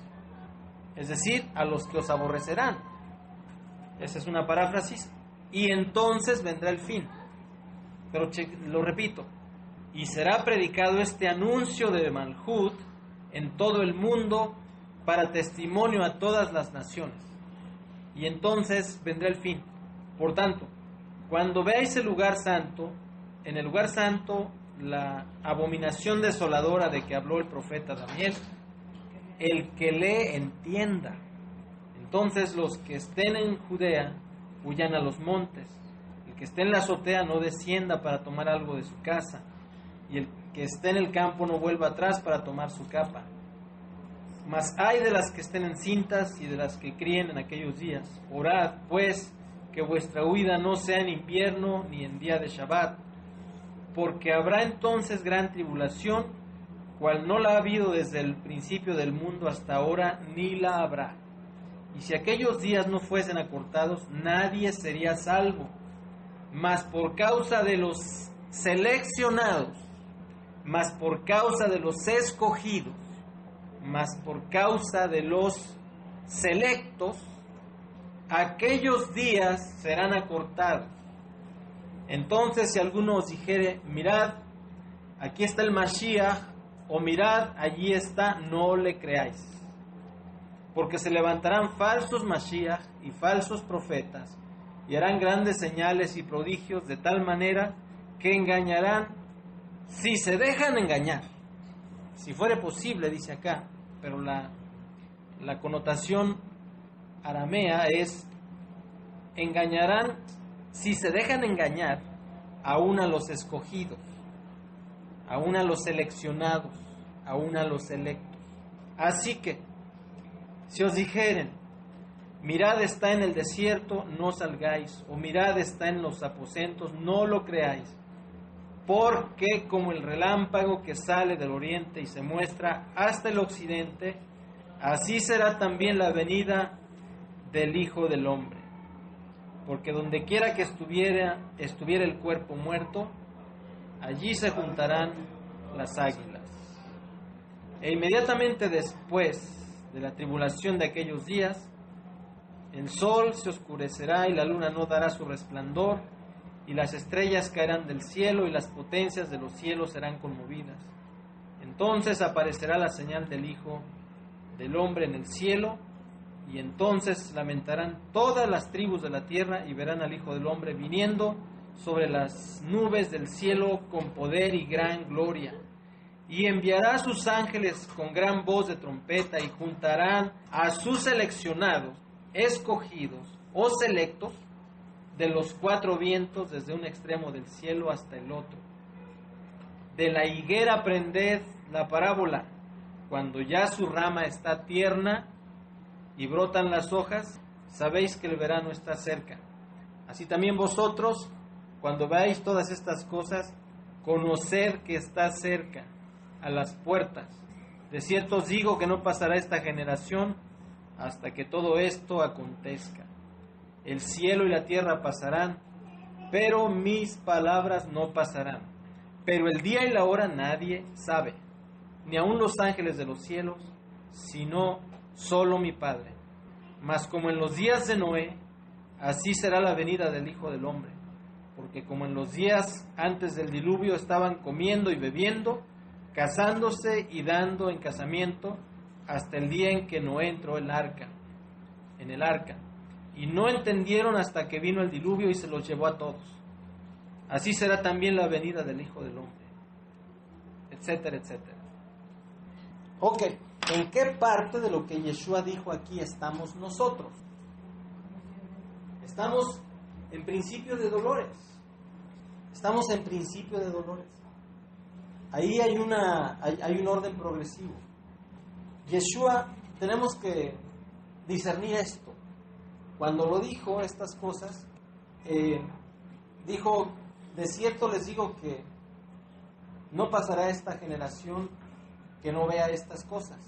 S1: es decir, a los que os aborrecerán. Esa es una paráfrasis. Y entonces vendrá el fin. Pero lo repito, y será predicado este anuncio de Malhut en todo el mundo para testimonio a todas las naciones. Y entonces vendrá el fin. Por tanto, cuando veáis el lugar santo, en el lugar santo la abominación desoladora de que habló el profeta Daniel, el que lee entienda. Entonces los que estén en Judea huyan a los montes, el que esté en la azotea no descienda para tomar algo de su casa, y el que esté en el campo no vuelva atrás para tomar su capa. Mas ay de las que estén encintas y de las que críen en aquellos días. Orad, pues, que vuestra huida no sea en invierno ni en día de Shabbat, porque habrá entonces gran tribulación, cual no la ha habido desde el principio del mundo hasta ahora, ni la habrá. Y si aquellos días no fuesen acortados, nadie sería salvo. Mas por causa de los seleccionados, mas por causa de los escogidos, mas por causa de los selectos, aquellos días serán acortados. Entonces, si alguno os dijere, mirad, aquí está el Mashiach, o mirad, allí está, no le creáis. Porque se levantarán falsos Mashiach y falsos profetas, y harán grandes señales y prodigios, de tal manera que engañarán, si se dejan engañar. Si fuere posible, dice acá, pero la connotación aramea es, engañarán, si se dejan engañar, aún a los escogidos, aún a los seleccionados, aún a los electos. Así que, si os dijeren, mirad está en el desierto, no salgáis, o mirad está en los aposentos, no lo creáis, porque como el relámpago que sale del oriente y se muestra hasta el occidente, así será también la venida del Hijo del Hombre. Porque donde quiera que estuviera el cuerpo muerto, allí se juntarán las águilas. E inmediatamente después de la tribulación de aquellos días, el sol se oscurecerá y la luna no dará su resplandor, y las estrellas caerán del cielo y las potencias de los cielos serán conmovidas. Entonces aparecerá la señal del Hijo del Hombre en el cielo, y entonces lamentarán todas las tribus de la tierra y verán al Hijo del Hombre viniendo sobre las nubes del cielo con poder y gran gloria. Y enviará a sus ángeles con gran voz de trompeta y juntarán a sus seleccionados, escogidos o selectos de los cuatro vientos desde un extremo del cielo hasta el otro. De la higuera aprended la parábola, cuando ya su rama está tierna y brotan las hojas, sabéis que el verano está cerca. Así también vosotros, cuando veáis todas estas cosas, conoced que está cerca, a las puertas. De cierto os digo que no pasará esta generación hasta que todo esto acontezca. El cielo y la tierra pasarán, pero mis palabras no pasarán. Pero el día y la hora nadie sabe, ni aun los ángeles de los cielos, sino solo mi Padre. Mas como en los días de Noé, así será la venida del Hijo del Hombre. Porque como en los días antes del diluvio estaban comiendo y bebiendo, casándose y dando en casamiento, hasta el día en que Noé entró en el arca. y no entendieron hasta que vino el diluvio y se los llevó a todos. Así será también la venida del Hijo del Hombre, etcétera, etcétera. Ok, ¿en qué parte de lo que Yeshua dijo aquí estamos nosotros? Estamos en principio de dolores. Estamos en principio de dolores. Ahí hay un orden progresivo. Yeshua, tenemos que discernir esto. Cuando lo dijo, estas cosas, dijo, de cierto les digo que no pasará esta generación que no vea estas cosas.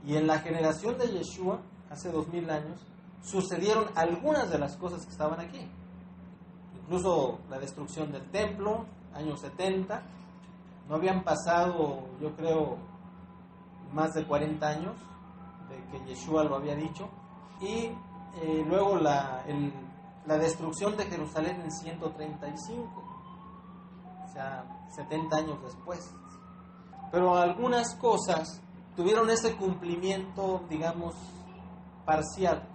S1: Y en la generación de Yeshua, hace 2000 años, sucedieron algunas de las cosas que estaban aquí. Incluso la destrucción del templo, años 70. No habían pasado, yo creo, más de 40 años de que Yeshua lo había dicho. Y luego la destrucción de Jerusalén en 135. O sea, 70 años después. Pero algunas cosas tuvieron ese cumplimiento, digamos, parcial.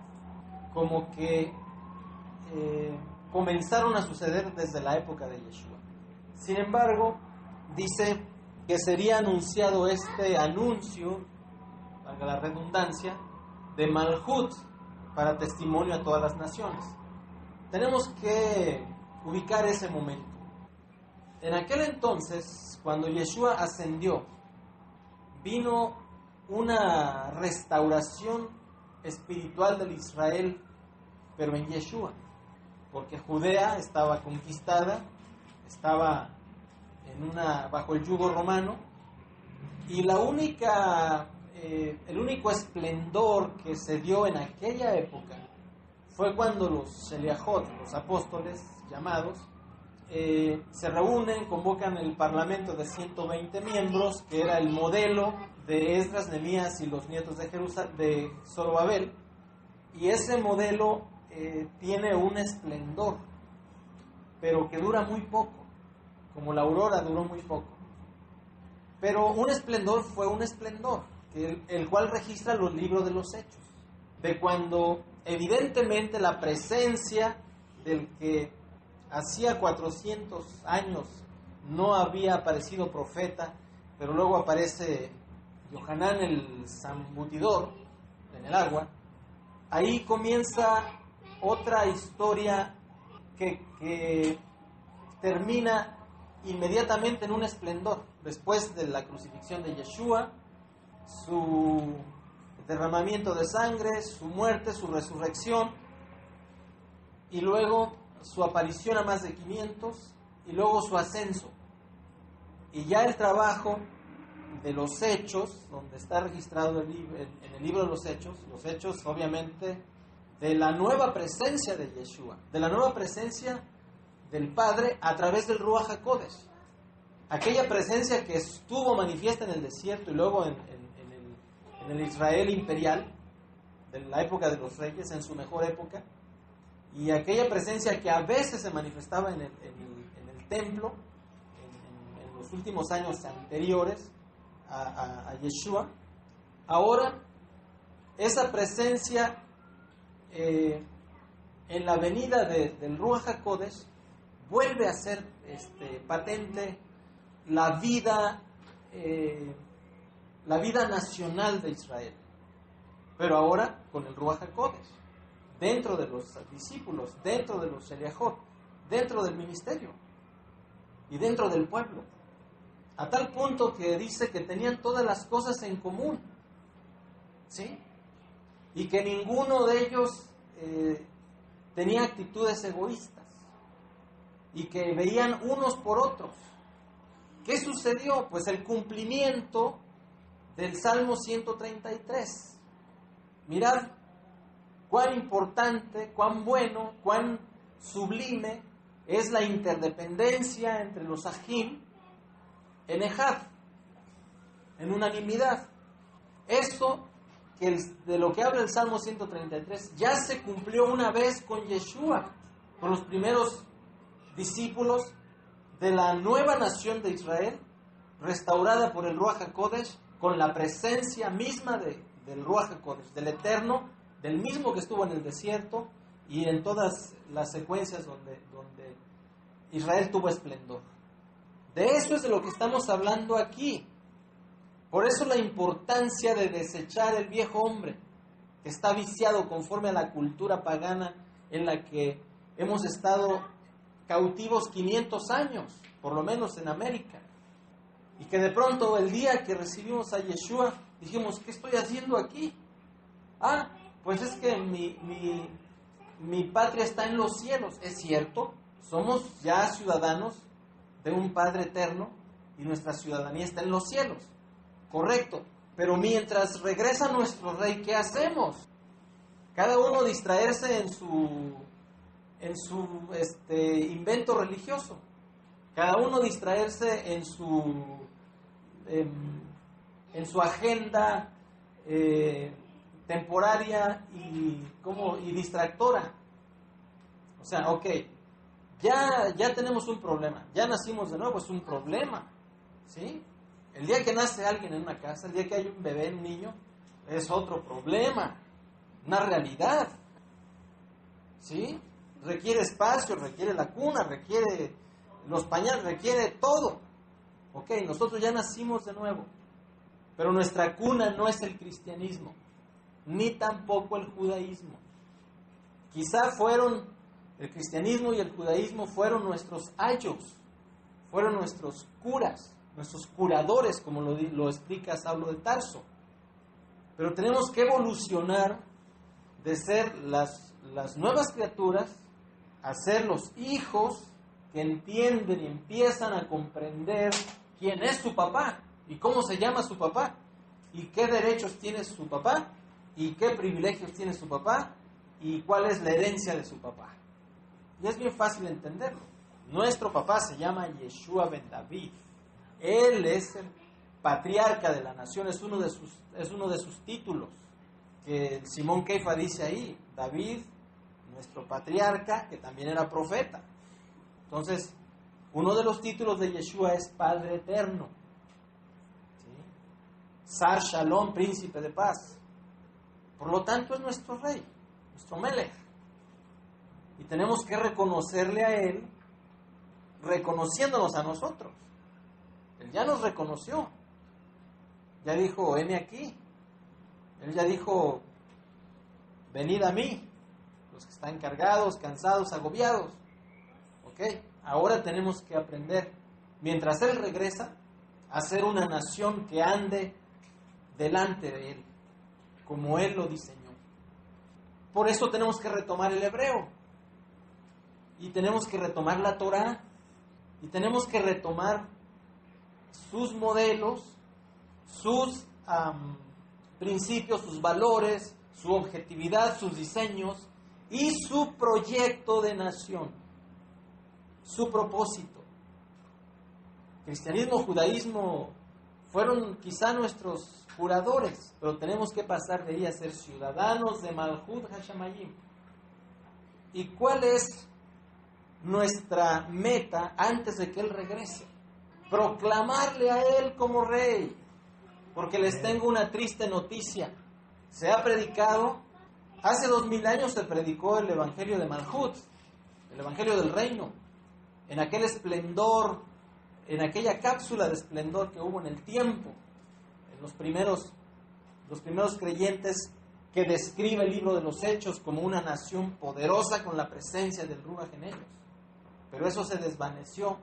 S1: Como que comenzaron a suceder desde la época de Yeshua. Sin embargo, dice que sería anunciado este anuncio, valga la redundancia, de Malhut para testimonio a todas las naciones. Tenemos que ubicar ese momento. En aquel entonces, cuando Yeshua ascendió, vino una restauración espiritual del Israel, pero en Yeshua, porque Judea estaba conquistada, estaba bajo el yugo romano, y el único esplendor que se dio en aquella época fue cuando los Sheliachot, los apóstoles llamados, se reúnen, convocan el parlamento de 120 miembros, que era el modelo de Esdras, Nehemías y los nietos de Zorobabel, y ese modelo tiene un esplendor, pero que dura muy poco, como la aurora duró muy poco. Pero un esplendor fue un esplendor, el cual registra los libros de los Hechos, de cuando evidentemente la presencia del que hacía 400 años no había aparecido profeta, pero luego aparece Yohanan el zambutidor en el agua. Ahí comienza otra historia que termina inmediatamente en un esplendor. Después de la crucifixión de Yeshua, su derramamiento de sangre, su muerte, su resurrección, y luego su aparición a más de 500, y luego su ascenso. Y ya el trabajo de los Hechos, donde está registrado en el libro de los Hechos obviamente de la nueva presencia de Yeshua, de la nueva presencia del Padre a través del Ruach HaKodesh. Aquella presencia que estuvo manifiesta en el desierto y luego en el Israel imperial, de la época de los reyes, en su mejor época, y aquella presencia que a veces se manifestaba en el templo, en los últimos años anteriores a Yeshua. Ahora, esa presencia en la venida del Ruach HaKodesh vuelve a ser patente la vida nacional de Israel, pero ahora con el Ruach HaKodesh, dentro de los discípulos, dentro de los Sheliachot, dentro del ministerio y dentro del pueblo, a tal punto que dice que tenían todas las cosas en común, ¿sí? Y que ninguno de ellos tenía actitudes egoístas y que veían unos por otros. ¿Qué sucedió? Pues el cumplimiento del Salmo 133. Mirad cuán importante, cuán bueno, cuán sublime es la interdependencia entre los Ajim en Ejad, en unanimidad. Eso de lo que habla el Salmo 133 ya se cumplió una vez con Yeshua, con los primeros discípulos de la nueva nación de Israel, restaurada por el Ruach HaKodesh, con la presencia misma del Ruach HaKodesh, del Eterno, del mismo que estuvo en el desierto, y en todas las secuencias donde Israel tuvo esplendor. De eso es de lo que estamos hablando aquí. Por eso la importancia de desechar el viejo hombre, que está viciado conforme a la cultura pagana en la que hemos estado cautivos 500 años, por lo menos en América. Y que de pronto el día que recibimos a Yeshua, dijimos, ¿qué estoy haciendo aquí? Pues es que mi patria está en los cielos. Es cierto, somos ya ciudadanos de un Padre eterno y nuestra ciudadanía está en los cielos. Correcto, pero mientras regresa nuestro Rey, ¿qué hacemos? Cada uno distraerse en su invento religioso. Cada uno distraerse en su agenda temporaria y distractora. O sea, ok, ya tenemos un problema, ya nacimos de nuevo, es un problema, ¿sí? El día que nace alguien en una casa, el día que hay un bebé, un niño, es otro problema, una realidad, ¿sí? Requiere espacio, requiere la cuna, requiere los pañales, requiere todo. Ok, nosotros ya nacimos de nuevo, pero nuestra cuna no es el cristianismo, ni tampoco el judaísmo. Quizá el cristianismo y el judaísmo fueron nuestros ayos, fueron nuestros curas, nuestros curadores, como lo explica Saulo de Tarso. Pero tenemos que evolucionar de ser las nuevas criaturas a ser los hijos que entienden y empiezan a comprender quién es su papá y cómo se llama su papá y qué derechos tiene su papá y qué privilegios tiene su papá y cuál es la herencia de su papá. Y es bien fácil entenderlo. Nuestro papá se llama Yeshua ben David. Él es el patriarca de la nación, es uno de sus títulos, que Simón Keifa dice ahí, David, nuestro patriarca, que también era profeta. Entonces, uno de los títulos de Yeshua es Padre Eterno, ¿sí? Sar Shalom, Príncipe de Paz. Por lo tanto, es nuestro Rey, nuestro Melech. Y tenemos que reconocerle a Él, reconociéndonos a nosotros. Él ya nos reconoció. Ya dijo, heme aquí. Él ya dijo, venid a mí, los que están cargados, cansados, agobiados. ¿Ok? Ahora tenemos que aprender, mientras Él regresa, a ser una nación que ande delante de Él, como Él lo diseñó. Por eso tenemos que retomar el hebreo. Y tenemos que retomar la Torá. Y tenemos que retomar sus modelos, sus principios, sus valores, su objetividad, sus diseños y su proyecto de nación, su propósito. Cristianismo, judaísmo fueron quizá nuestros curadores, pero tenemos que pasar de ahí a ser ciudadanos de Malhut Hashamayim. ¿Y cuál es nuestra meta antes de que Él regrese? Proclamarle a Él como Rey. Porque les tengo una triste noticia. Se ha predicado, hace 2000 años se predicó el Evangelio de Malhut, el Evangelio del Reino, en aquel esplendor, en aquella cápsula de esplendor que hubo en el tiempo, en los primeros creyentes, que describe el libro de los Hechos como una nación poderosa con la presencia del Ruach en ellos. Pero eso se desvaneció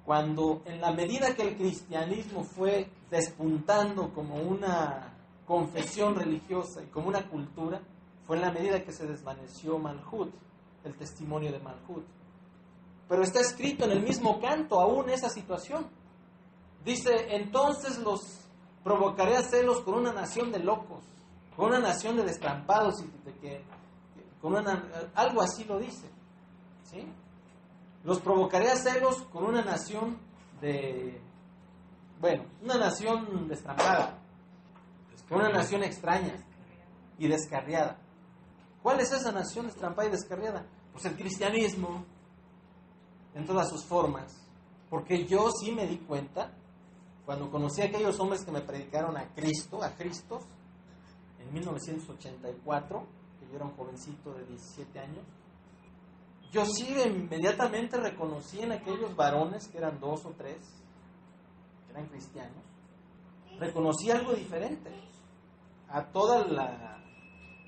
S1: cuando, en la medida que el cristianismo fue despuntando como una confesión religiosa y como una cultura, fue en la medida que se desvaneció Malhut, el testimonio de Malhut. Pero está escrito en el mismo canto aún esa situación. Dice, entonces los provocaré a celos con una nación de locos, con una nación de destrampados, algo así lo dice, ¿sí? Los provocaré a celos con una nación una nación destrampada, con una nación extraña y descarriada. ¿Cuál es esa nación destrampada y descarriada? Pues el cristianismo, en todas sus formas. Porque yo sí me di cuenta, cuando conocí a aquellos hombres que me predicaron a Cristo, en 1984, que yo era un jovencito de 17 años, yo sí inmediatamente reconocí en aquellos varones, que eran 2 o 3, que eran cristianos, reconocí algo diferente a todo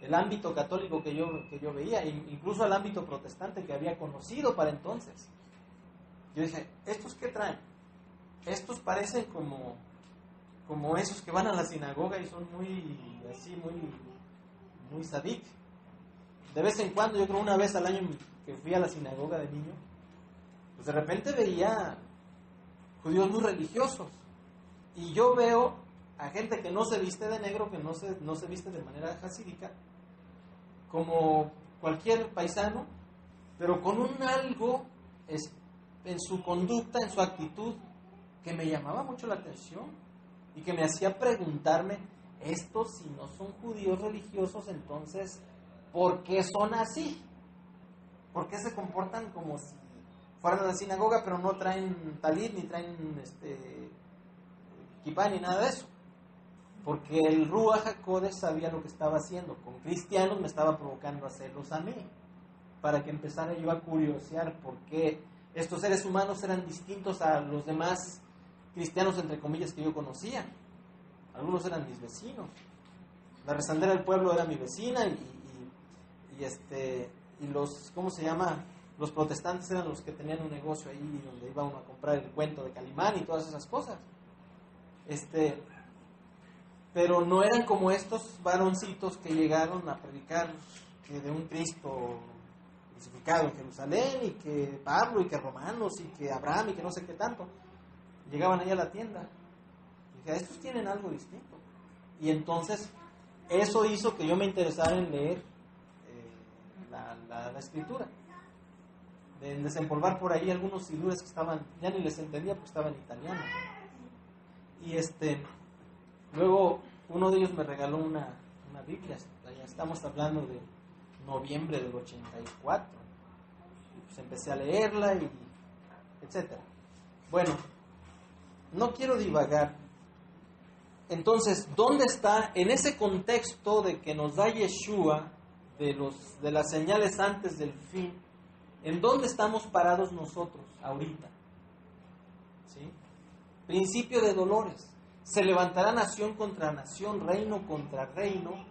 S1: el ámbito católico que yo veía, incluso al ámbito protestante que había conocido para entonces. Yo dije, ¿estos qué traen? Estos parecen como esos que van a la sinagoga y son muy sadik. De vez en cuando, yo creo una vez al año que fui a la sinagoga de niño, pues de repente veía judíos muy religiosos. Y yo veo a gente que no se viste de negro, que no se viste de manera jasídica, como cualquier paisano, pero con un algo en su conducta, en su actitud, que me llamaba mucho la atención y que me hacía preguntarme, estos si no son judíos religiosos, entonces, ¿por qué son así? ¿Por qué se comportan como si fueran a la sinagoga, pero no traen talit, ni traen kipá, ni nada de eso? Porque el Ruach HaKodesh sabía lo que estaba haciendo. Con cristianos me estaba provocando a hacerlos a mí, para que empezara yo a curiosear por qué estos seres humanos eran distintos a los demás cristianos, entre comillas, que yo conocía. Algunos eran mis vecinos. La rezandera del pueblo era mi vecina y los, ¿cómo se llama? Los protestantes eran los que tenían un negocio ahí donde iba uno a comprar el cuento de Calimán y todas esas cosas. Pero no eran como estos varoncitos que llegaron a predicar que de un Cristo crucificado en Jerusalén, y que Pablo, y que Romanos, y que Abraham, y que no sé qué tanto. Llegaban ahí a la tienda. Y dije, estos tienen algo distinto. Y entonces, eso hizo que yo me interesara en leer la escritura. En desempolvar por ahí algunos sidures que estaban, ya ni les entendía porque estaban en italiano. Y luego uno de ellos me regaló una Biblia. Ya estamos hablando de noviembre del 84. Y pues empecé a leerla y etcétera. Bueno, no quiero divagar. Entonces, ¿dónde está en ese contexto de que nos da Yeshua de las señales antes del fin? ¿En dónde estamos parados nosotros ahorita? ¿Sí? Principio de dolores. Se levantará nación contra nación, reino contra reino.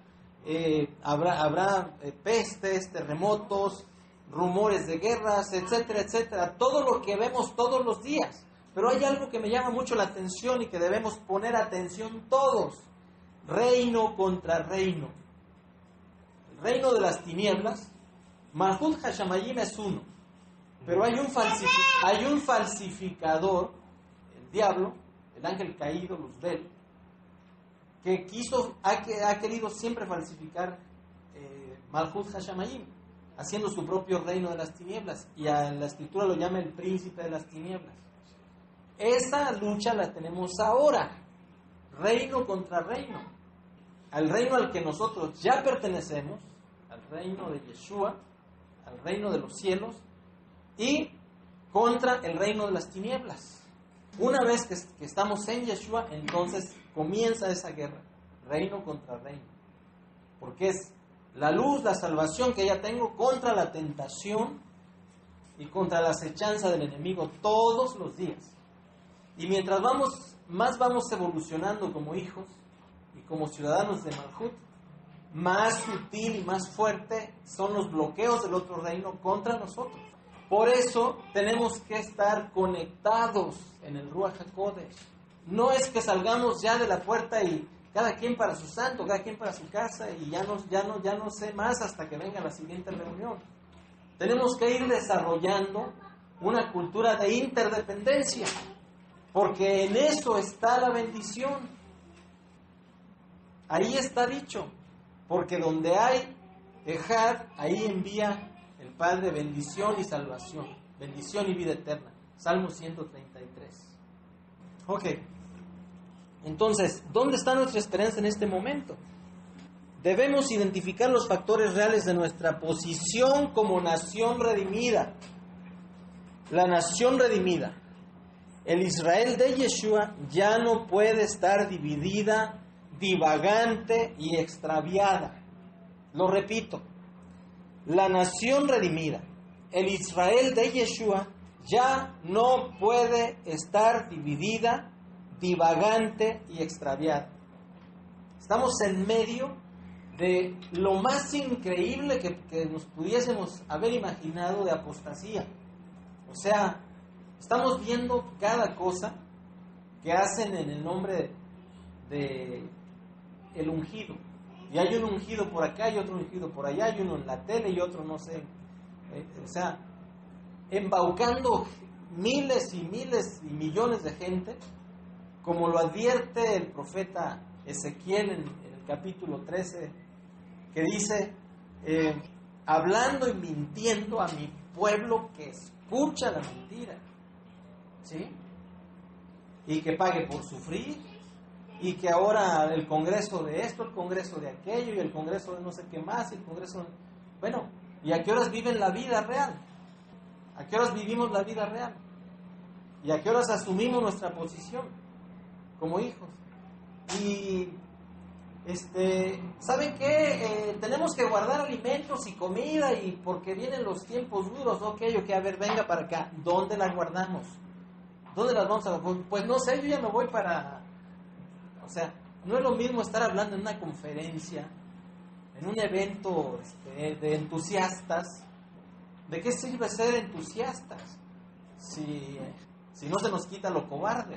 S1: Habrá pestes, terremotos, rumores de guerras, etcétera, etcétera. Todo lo que vemos todos los días. Pero hay algo que me llama mucho la atención y que debemos poner atención todos. Reino contra reino. El reino de las tinieblas, Malhut Hashamayim es uno. Pero hay un falsificador, el diablo, el ángel caído, Luzbel, que ha querido siempre falsificar Malhut Hashamayim, haciendo su propio reino de las tinieblas. Y a la escritura lo llama el príncipe de las tinieblas. Esa lucha la tenemos ahora, reino contra reino. Al reino al que nosotros ya pertenecemos, al reino de Yeshua, al reino de los cielos, y contra el reino de las tinieblas. Una vez que estamos en Yeshua, entonces comienza esa guerra, reino contra reino. Porque es la luz, la salvación que ya tengo contra la tentación y contra la acechanza del enemigo todos los días. Y mientras más vamos evolucionando como hijos y como ciudadanos de Malhut, más sutil y más fuerte son los bloqueos del otro reino contra nosotros. Por eso tenemos que estar conectados en el Ruach HaKodesh. No es que salgamos ya de la puerta y cada quien para su santo, cada quien para su casa, y ya no sé más hasta que venga la siguiente reunión. Tenemos que ir desarrollando una cultura de interdependencia, porque en eso está la bendición. Ahí está dicho, porque donde hay Ejad, ahí envía el Padre bendición y salvación, bendición y vida eterna. Salmo 133. Ok, entonces, ¿dónde está nuestra esperanza en este momento? Debemos identificar los factores reales de nuestra posición como nación redimida. La nación redimida. El Israel de Yeshua ya no puede estar dividida, divagante y extraviada. Lo repito, la nación redimida, el Israel de Yeshua ya no puede estar dividida, divagante y extraviada. Estamos en medio de lo más increíble que nos pudiésemos haber imaginado de apostasía. O sea, estamos viendo cada cosa que hacen en el nombre de el ungido. Y hay un ungido por acá y otro ungido por allá, hay uno en la tele y otro no sé. O sea, embaucando miles y miles y millones de gente, como lo advierte el profeta Ezequiel en el capítulo 13, que dice, hablando y mintiendo a mi pueblo que escucha la mentira, ¿sí? Y que pague por sufrir, y que ahora el congreso de esto, el congreso de aquello, y el congreso de no sé qué más, y el congreso de... Bueno, ¿y a qué horas viven la vida real? ¿A qué horas vivimos la vida real? ¿Y a qué horas asumimos nuestra posición como hijos? Y ¿saben qué? Tenemos que guardar alimentos y comida y porque vienen los tiempos duros. Ok, a ver, venga para acá. ¿Dónde las guardamos? ¿Dónde las vamos a...? Pues no sé, yo ya me voy para... O sea, no es lo mismo estar hablando en una conferencia, en un evento de entusiastas. ¿De qué sirve ser entusiastas si no se nos quita lo cobarde?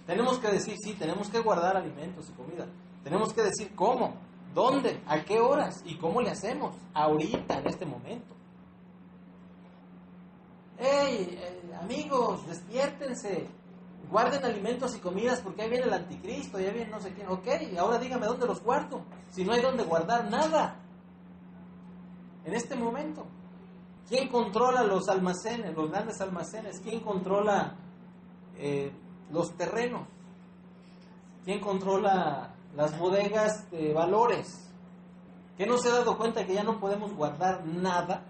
S1: Tenemos que decir, sí, tenemos que guardar alimentos y comida. Tenemos que decir cómo, dónde, a qué horas y cómo le hacemos ahorita, en este momento. ¡Hey, amigos, despiértense! Guarden alimentos y comidas porque ahí viene el anticristo, ya viene no sé quién. Ok, ahora dígame dónde los guardo. Si no hay dónde guardar nada en este momento. ¿Quién controla los almacenes, los grandes almacenes? ¿Quién controla los terrenos? ¿Quién controla las bodegas de valores? ¿Qué no se ha dado cuenta que ya no podemos guardar nada?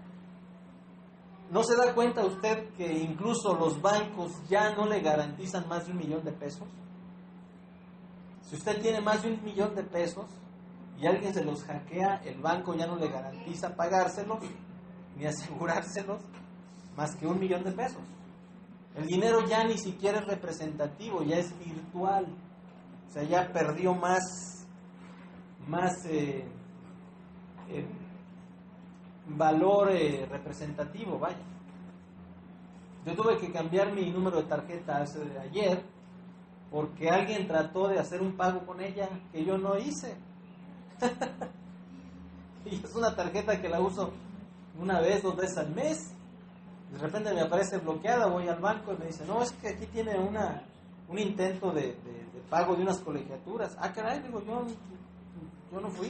S1: ¿No se da cuenta usted que incluso los bancos ya no le garantizan más de $1,000,000 de pesos? Si usted tiene más de $1,000,000 de pesos y alguien se los hackea, el banco ya no le garantiza pagárselos ni asegurárselos más que $1,000,000 de pesos. El dinero ya ni siquiera es representativo, ya es virtual. O sea, ya perdió más valor representativo, vaya. Yo tuve que cambiar mi número de tarjeta ayer porque alguien trató de hacer un pago con ella que yo no hice. Y es una tarjeta que la uso una vez, 2 veces al mes. De repente me aparece bloqueada, voy al banco y me dice, no, es que aquí tiene un intento de pago de unas colegiaturas. Ah, caray, digo, yo no fui.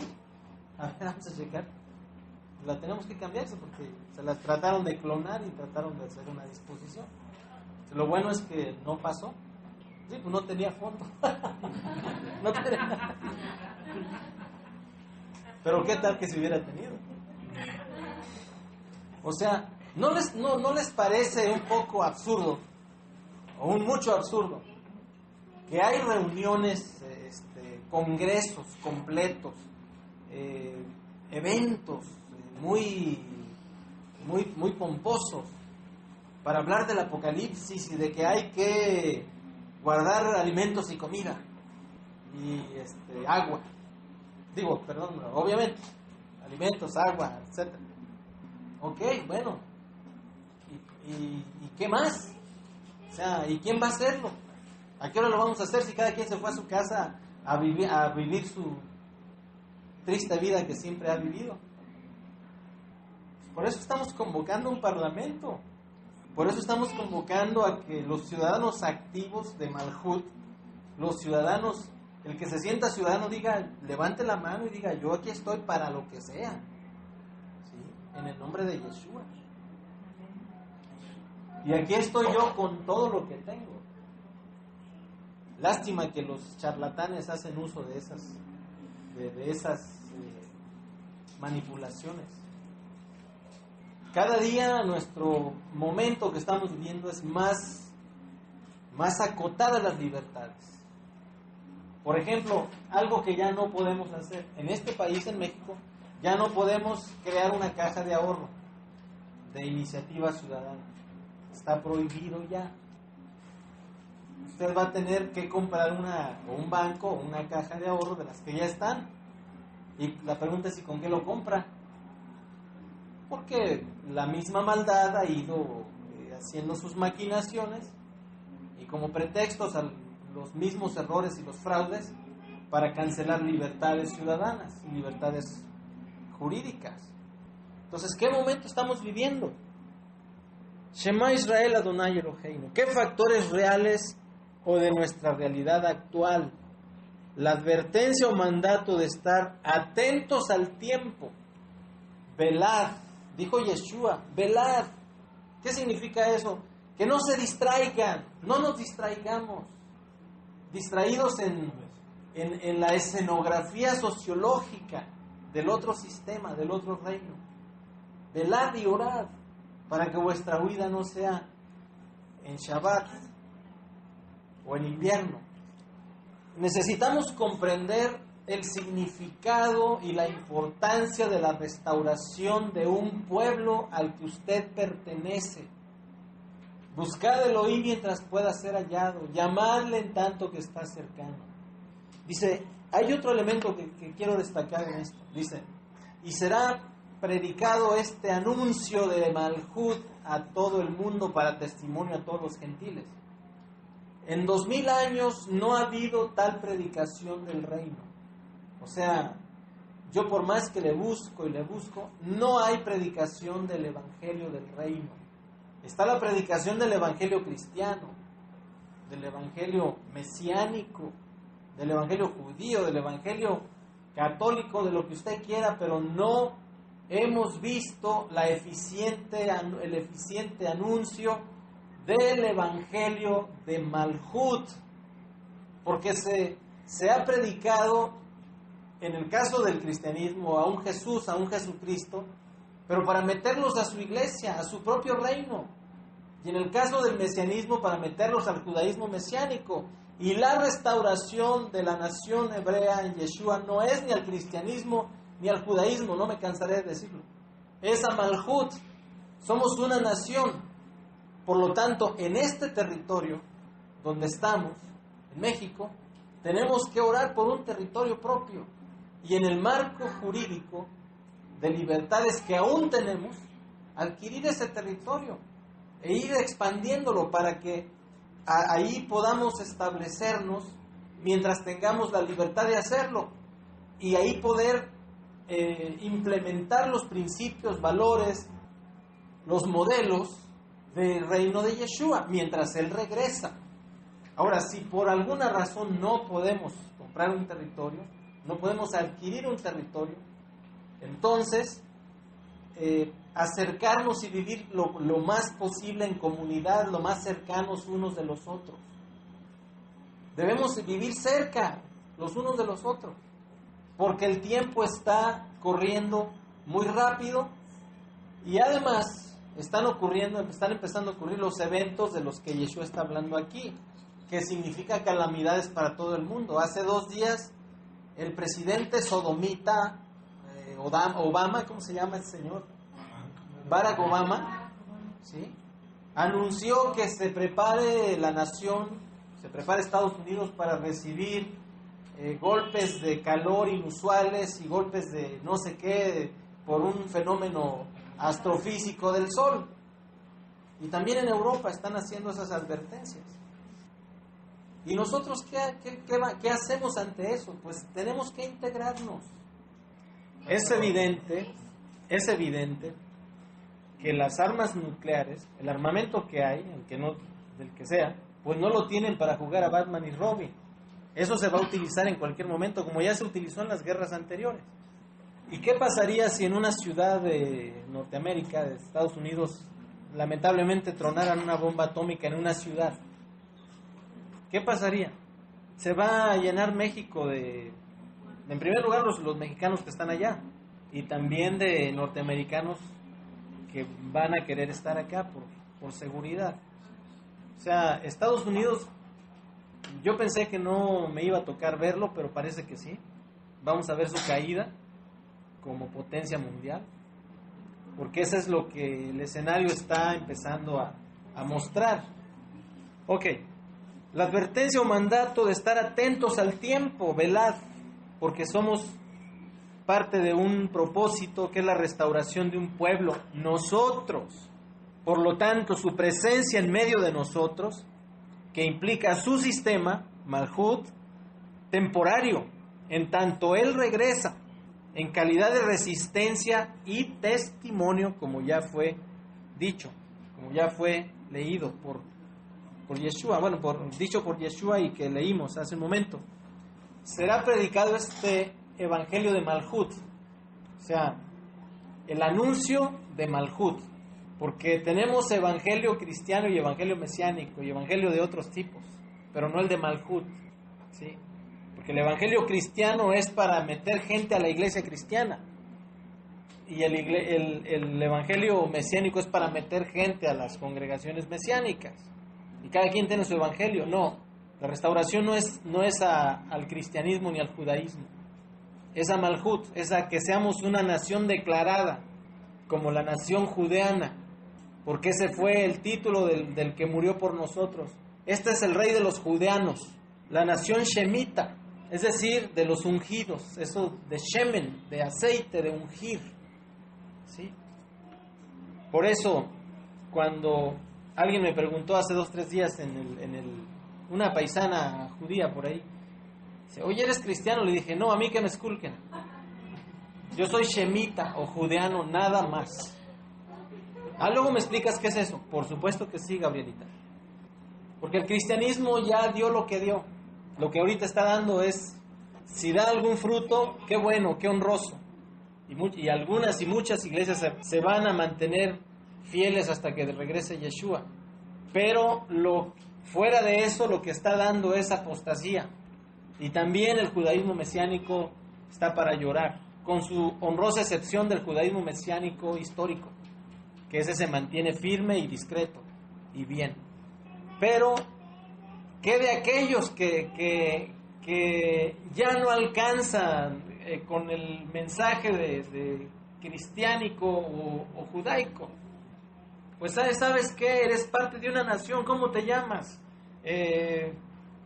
S1: A ver, vamos a checar. La tenemos que cambiarse porque se la trataron de clonar y trataron de hacer una disposición. Lo bueno es que no pasó. Sí, pues no tenía fondo. No tenía. Pero qué tal que se hubiera tenido. O sea, ¿no les parece un poco absurdo o un mucho absurdo que hay reuniones, congresos completos, eventos muy pomposos para hablar del Apocalipsis y de que hay que guardar alimentos y comida y agua? Digo, perdón, obviamente, alimentos, agua, etc. Ok, bueno, ¿y qué más? O sea, ¿y quién va a hacerlo? ¿A qué hora lo vamos a hacer si cada quien se fue a su casa a vivir su triste vida que siempre ha vivido? Por eso estamos convocando un parlamento. Por eso estamos convocando a que los ciudadanos activos de Malhut, los ciudadanos, el que se sienta ciudadano diga, levante la mano y diga, yo aquí estoy para lo que sea. ¿Sí? En el nombre de Yeshua. Y aquí estoy yo con todo lo que tengo. Lástima que los charlatanes hacen uso de esas manipulaciones. Cada día nuestro momento que estamos viviendo es más acotadas las libertades. Por ejemplo, algo que ya no podemos hacer. En este país, en México, ya no podemos crear una caja de ahorro. de iniciativa ciudadana. Está prohibido ya. Usted va a tener que comprar un banco o una caja de ahorro de las que ya están. Y la pregunta es: ¿y con qué lo compra? Porque la misma maldad ha ido haciendo sus maquinaciones y como pretextos a los mismos errores y los fraudes para cancelar libertades ciudadanas y libertades jurídicas. Entonces, ¿qué momento estamos viviendo? Shema Israel Adonai Eloheinu. ¿Qué factores reales o de nuestra realidad actual? La advertencia o mandato de estar atentos al tiempo. Velad, dijo Yeshua, velad. ¿Qué significa eso? Que no se distraigan, no nos distraigamos. Distraídos en la escenografía sociológica del otro sistema, del otro reino. Velad y orad para que vuestra huida no sea en Shabbat o en invierno. Necesitamos comprender el significado y la importancia de la restauración de un pueblo al que usted pertenece. Buscad el oír mientras pueda ser hallado, llamadle en tanto que está cercano. Dice, hay otro elemento que quiero destacar en esto. Dice, y será predicado este anuncio de Malhut a todo el mundo para testimonio a todos los gentiles. En 2000 años no ha habido tal predicación del reino. O sea, yo por más que le busco, no hay predicación del evangelio del reino. Está la predicación del evangelio cristiano, del evangelio mesiánico, del evangelio judío, del evangelio católico, de lo que usted quiera, pero no hemos visto el eficiente anuncio del evangelio de Malhut, porque se ha predicado en el caso del cristianismo a un Jesús, a un Jesucristo, pero para meterlos a su iglesia, a su propio reino, y en el caso del mesianismo para meterlos al judaísmo mesiánico. Y la restauración de la nación hebrea en Yeshua no es ni al cristianismo ni al judaísmo, no me cansaré de decirlo, es a Malhut. Somos una nación. Por lo tanto, en este territorio donde estamos, en México, tenemos que orar por un territorio propio y en el marco jurídico de libertades que aún tenemos, adquirir ese territorio e ir expandiéndolo para que ahí podamos establecernos mientras tengamos la libertad de hacerlo y ahí poder implementar los principios, valores, los modelos del reino de Yeshua mientras Él regresa. Ahora, si por alguna razón no podemos comprar un territorio, no podemos adquirir un territorio, entonces acercarnos y vivir lo más posible en comunidad, lo más cercanos unos de los otros. Debemos vivir cerca los unos de los otros, porque el tiempo está corriendo muy rápido y además están empezando a ocurrir los eventos de los que Yeshua está hablando aquí, que significa calamidades para todo el mundo. Hace 2 días el presidente sodomita Obama, ¿cómo se llama ese señor? Barack Obama, ¿sí?, anunció que se prepare la nación, se prepare Estados Unidos para recibir golpes de calor inusuales y golpes de no sé qué por un fenómeno astrofísico del Sol. Y también en Europa están haciendo esas advertencias. ¿Y nosotros qué hacemos ante eso? Pues tenemos que integrarnos. Es evidente que las armas nucleares, el armamento que hay, del que sea, pues no lo tienen para jugar a Batman y Robin. Eso se va a utilizar en cualquier momento, como ya se utilizó en las guerras anteriores. ¿Y qué pasaría si en una ciudad de Norteamérica, de Estados Unidos, lamentablemente tronaran una bomba atómica en una ciudad? ¿Qué pasaría? Se va a llenar México en primer lugar, los mexicanos que están allá, y también de norteamericanos que van a querer estar acá por seguridad. O sea, Estados Unidos, yo pensé que no me iba a tocar verlo, pero parece que sí. Vamos a ver su caída como potencia mundial. porque eso es lo que el escenario está empezando a mostrar. Ok, la advertencia o mandato de estar atentos al tiempo, velad, porque somos parte de un propósito que es la restauración de un pueblo, nosotros. Por lo tanto, su presencia en medio de nosotros, que implica su sistema, Malhut, temporario, en tanto Él regresa, en calidad de resistencia y testimonio, como ya fue dicho, como ya fue leído por Yeshua, dicho por Yeshua y que leímos hace un momento. Será predicado este evangelio de Malhut, o sea, el anuncio de Malhut, porque tenemos evangelio cristiano y evangelio mesiánico y evangelio de otros tipos, pero no el de Malhut, ¿sí? Porque el evangelio cristiano es para meter gente a la iglesia cristiana y el evangelio mesiánico es para meter gente a las congregaciones mesiánicas, y cada quien tiene su evangelio. No, la restauración no es al cristianismo ni al judaísmo, es a Malhut, es a que seamos una nación declarada como la nación judeana, porque ese fue el título del que murió por nosotros. Este es el rey de los judeanos, la nación shemita, es decir, de los ungidos, eso de shemen, de aceite, de ungir, ¿sí? Por eso, cuando alguien me preguntó hace 2 o 3 días una paisana judía por ahí, dice, oye, ¿eres cristiano? Le dije, no, a mí que me esculquen. Yo soy shemita o judeano, nada más. Luego me explicas qué es eso. Por supuesto que sí, Gabrielita. Porque el cristianismo ya dio lo que dio. Lo que ahorita está dando es, si da algún fruto, qué bueno, qué honroso. Y algunas y muchas iglesias se van a mantener fieles hasta que regrese Yeshua. Pero fuera de eso, lo que está dando es apostasía. Y también el judaísmo mesiánico está para llorar, con su honrosa excepción del judaísmo mesiánico histórico, que ese se mantiene firme y discreto y bien. Pero, ¿qué de aquellos que ya no alcanzan con el mensaje de cristiánico o judaico? Pues ¿sabes qué? Eres parte de una nación. ¿Cómo te llamas?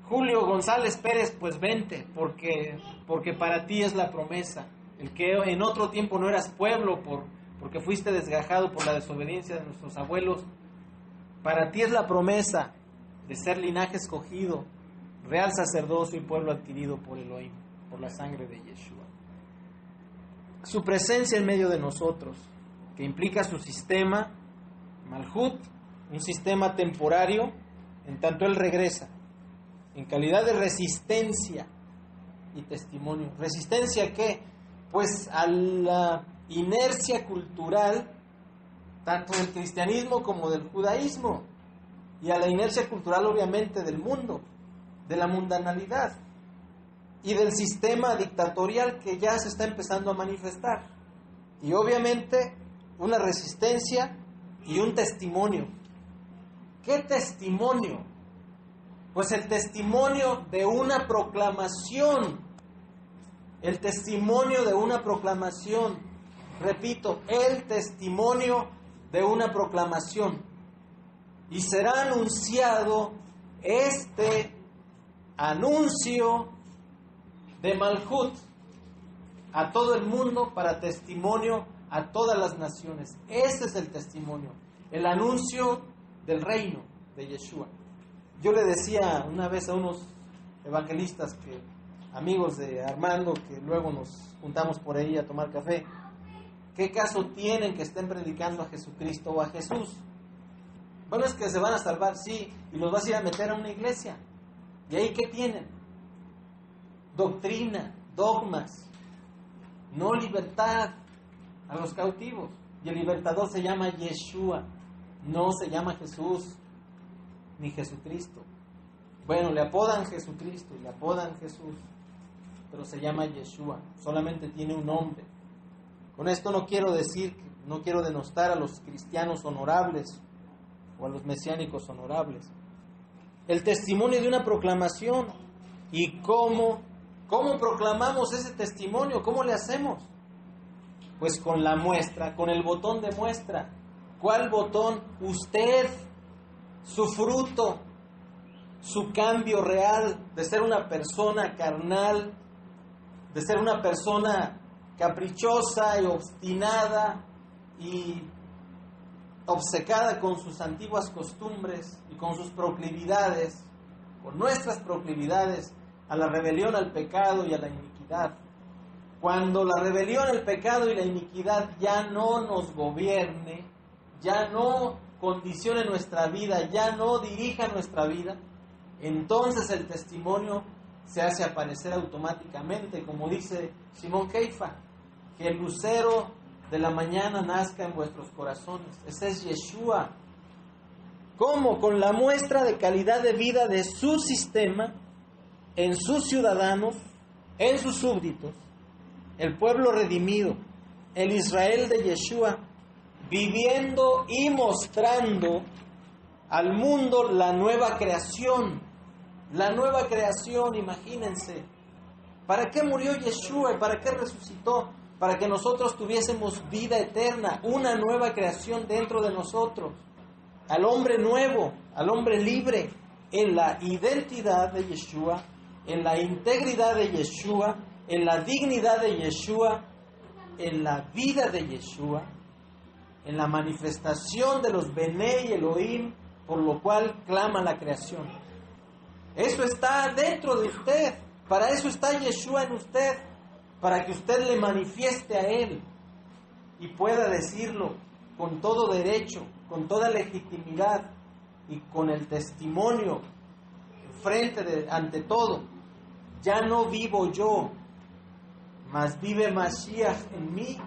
S1: Julio González Pérez. Pues vente, porque para ti es la promesa. El que en otro tiempo no eras pueblo porque fuiste desgajado por la desobediencia de nuestros abuelos, para ti es la promesa de ser linaje escogido, real sacerdocio y pueblo adquirido por Elohim, por la sangre de Yeshua. Su presencia en medio de nosotros, que implica su sistema, Malhut, un sistema temporario, en tanto Él regresa, en calidad de resistencia y testimonio. ¿Resistencia a qué? Pues a la inercia cultural, tanto del cristianismo como del judaísmo, y a la inercia cultural obviamente del mundo, de la mundanalidad y del sistema dictatorial que ya se está empezando a manifestar, y obviamente una resistencia y un testimonio. ¿Qué testimonio? Pues el testimonio de una proclamación, el testimonio de una proclamación, repito, el testimonio de una proclamación, y será anunciado este anuncio de Malhut a todo el mundo para testimonio a todas las naciones. Ese es el testimonio, el anuncio del reino de Yeshua. Yo le decía una vez a unos evangelistas, amigos de Armando, que luego nos juntamos por ahí a tomar café, ¿qué caso tienen que estén predicando a Jesucristo o a Jesús? Bueno, es que se van a salvar, sí, y los vas a ir a meter a una iglesia. ¿Y ahí qué tienen? Doctrina, dogmas, no libertad a los cautivos. Y el libertador se llama Yeshua, no se llama Jesús ni Jesucristo. Bueno, le apodan Jesucristo y le apodan Jesús, pero se llama Yeshua, solamente tiene un nombre. Con esto no quiero decir, no quiero denostar a los cristianos honorables o a los mesiánicos honorables. El testimonio de una proclamación. ¿Y cómo proclamamos ese testimonio? ¿Cómo le hacemos? Pues con la muestra, con el botón de muestra. ¿Cuál botón? Usted, su fruto, su cambio real de ser una persona carnal, de ser una persona caprichosa y obstinada y obcecada con sus antiguas costumbres y con sus proclividades, con nuestras proclividades a la rebelión, al pecado y a la iniquidad. Cuando la rebelión, el pecado y la iniquidad ya no nos gobierne, ya no condicione nuestra vida, ya no dirija nuestra vida, entonces el testimonio se hace aparecer automáticamente, como dice Simón Keifa, que el lucero de la mañana nazca en vuestros corazones. Ese es Yeshua. ¿Cómo? Con la muestra de calidad de vida de su sistema, en sus ciudadanos, en sus súbditos, el pueblo redimido, el Israel de Yeshua, viviendo y mostrando al mundo la nueva creación. La nueva creación, imagínense. ¿Para qué murió Yeshua y para qué resucitó? Para que nosotros tuviésemos vida eterna, una nueva creación dentro de nosotros. Al hombre nuevo, al hombre libre, en la identidad de Yeshua, en la integridad de Yeshua, en la dignidad de Yeshua, en la vida de Yeshua, en la manifestación de los Benei Elohim, por lo cual clama la creación. Eso está dentro de usted. Para eso está Yeshua en usted. Para que usted le manifieste a Él y pueda decirlo con todo derecho, con toda legitimidad y con el testimonio ante todo. Ya no vivo yo, mas vive Mashiach en mí,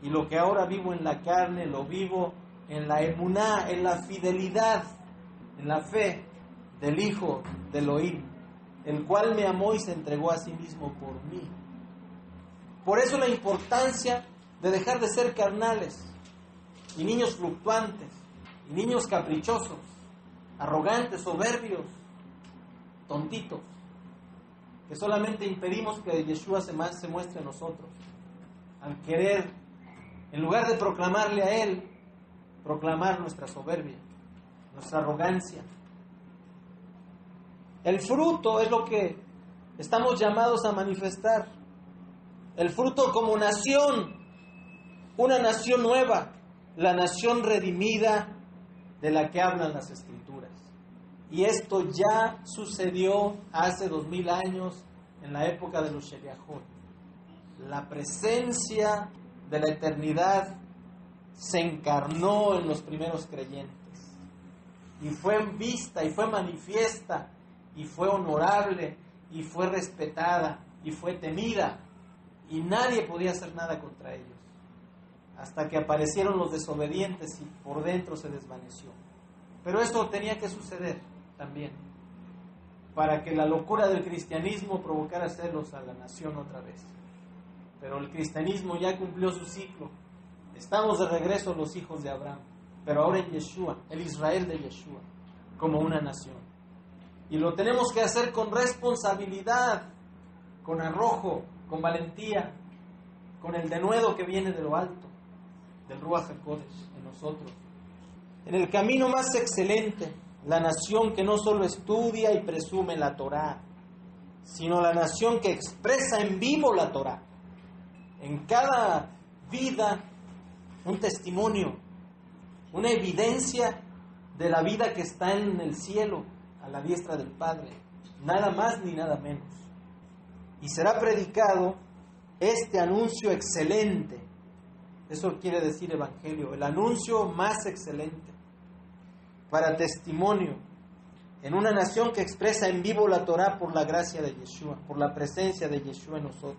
S1: y lo que ahora vivo en la carne lo vivo en la emuná, en la fidelidad, en la fe del Hijo de Elohim, el cual me amó y se entregó a sí mismo por mí. Por eso la importancia de dejar de ser carnales y niños fluctuantes y niños caprichosos, arrogantes, soberbios, tontitos, que solamente impedimos que Yeshua se muestre en nosotros, al querer, en lugar de proclamarle a Él, proclamar nuestra soberbia, nuestra arrogancia. El fruto es lo que estamos llamados a manifestar. El fruto como nación, una nación nueva, la nación redimida de la que hablan las Escrituras. Y esto ya sucedió hace 2000 años en la época de los Sheliachot. La presencia de la eternidad se encarnó en los primeros creyentes y fue vista y fue manifiesta y fue honorable y fue respetada y fue temida, y nadie podía hacer nada contra ellos hasta que aparecieron los desobedientes y por dentro se desvaneció. Pero esto tenía que suceder también para que la locura del cristianismo provocara celos a la nación otra vez. Pero el cristianismo ya cumplió su ciclo. Estamos de regreso los hijos de Abraham, pero ahora en Yeshua, el Israel de Yeshua, como una nación. Y lo tenemos que hacer con responsabilidad, con arrojo, con valentía, con el denuedo que viene de lo alto, del Ruach HaKodesh en nosotros. En el camino más excelente, la nación que no solo estudia y presume la Torá, sino la nación que expresa en vivo la Torá. En cada vida, un testimonio, una evidencia de la vida que está en el cielo, a la diestra del Padre, nada más ni nada menos. Y será predicado este anuncio excelente. Eso quiere decir evangelio, el anuncio más excelente, para testimonio, en una nación que expresa en vivo la Torá por la gracia de Yeshua, por la presencia de Yeshua en nosotros.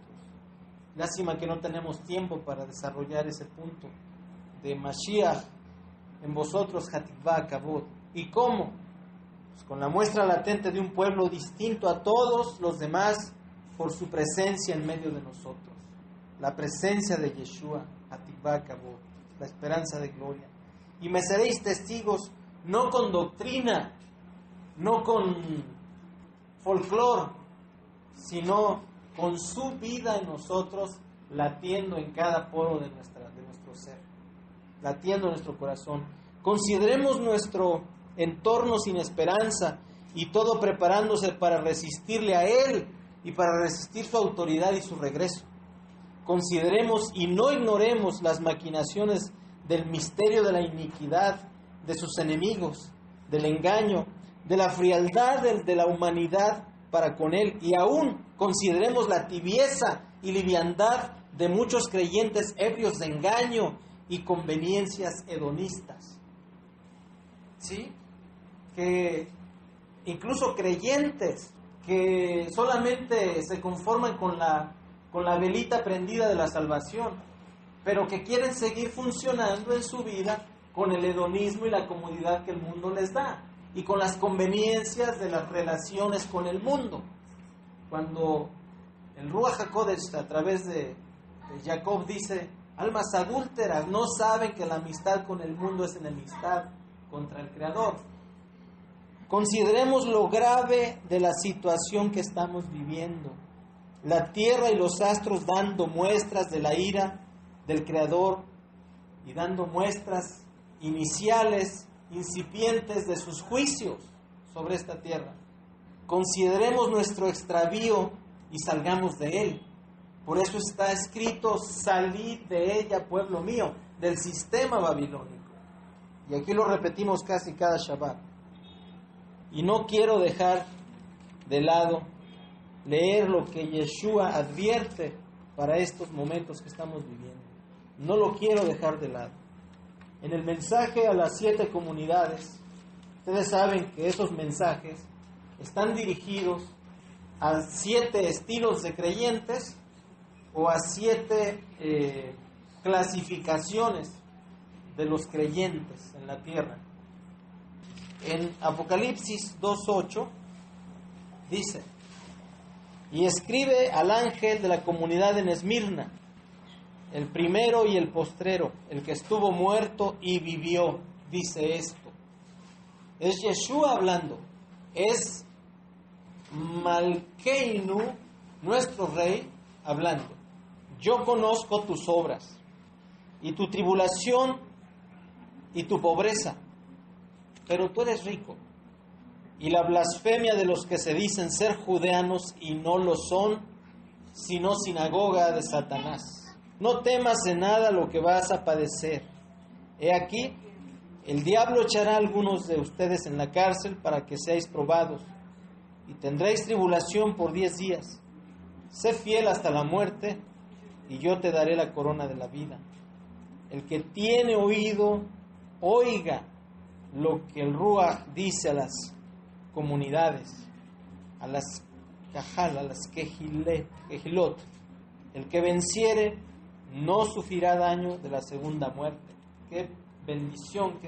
S1: Lástima que no tenemos tiempo para desarrollar ese punto de Mashiach en vosotros, Hatikvah Kavod. ¿Y cómo? Pues con la muestra latente de un pueblo distinto a todos los demás por su presencia en medio de nosotros. La presencia de Yeshua, Hatikvah Kavod, la esperanza de gloria. Y me seréis testigos no con doctrina, no con folclore, sino con su vida en nosotros latiendo en cada poro de nuestro ser, latiendo en nuestro corazón. Consideremos nuestro entorno sin esperanza y todo preparándose para resistirle a Él y para resistir su autoridad y su regreso. Consideremos y no ignoremos las maquinaciones del misterio de la iniquidad, de sus enemigos, del engaño, de la frialdad de la humanidad para con Él, y aún consideremos la tibieza y liviandad de muchos creyentes ebrios de engaño y conveniencias hedonistas. ¿Sí? Que incluso creyentes que solamente se conforman con la velita prendida de la salvación, pero que quieren seguir funcionando en su vida con el hedonismo y la comodidad que el mundo les da, y con las conveniencias de las relaciones con el mundo. Cuando el Ruach HaKodesh a través de Jacob dice: almas adúlteras, no saben que la amistad con el mundo es enemistad contra el Creador. Consideremos lo grave de la situación que estamos viviendo. La tierra y los astros dando muestras de la ira del Creador y dando muestras iniciales, incipientes de sus juicios sobre esta tierra. Consideremos nuestro extravío y salgamos de él. Por eso está escrito: salid de ella, pueblo mío, del sistema babilónico. Y aquí lo repetimos casi cada Shabbat. Y no quiero dejar de lado leer lo que Yeshua advierte para estos momentos que estamos viviendo. No lo quiero dejar de lado. En el mensaje a las 7 comunidades, ustedes saben que esos mensajes están dirigidos a 7 estilos de creyentes o a 7 clasificaciones de los creyentes en la tierra. En Apocalipsis 2:8 dice: y escribe al ángel de la comunidad en Esmirna, el primero y el postrero, el que estuvo muerto y vivió, dice esto. Es Yeshua hablando, es Malkeinu, nuestro rey, hablando. Yo conozco tus obras, y tu tribulación, y tu pobreza, pero tú eres rico, y la blasfemia de los que se dicen ser judeanos y no lo son, sino sinagoga de Satanás. No temas en nada lo que vas a padecer. He aquí, el diablo echará a algunos de ustedes en la cárcel para que seáis probados, y tendréis tribulación por 10 días. Sé fiel hasta la muerte, y yo te daré la corona de la vida. El que tiene oído, oiga lo que el Ruach dice a las comunidades, a las Cajal, a las Kehilot. El que venciere no sufrirá daño de la segunda muerte. Qué bendición,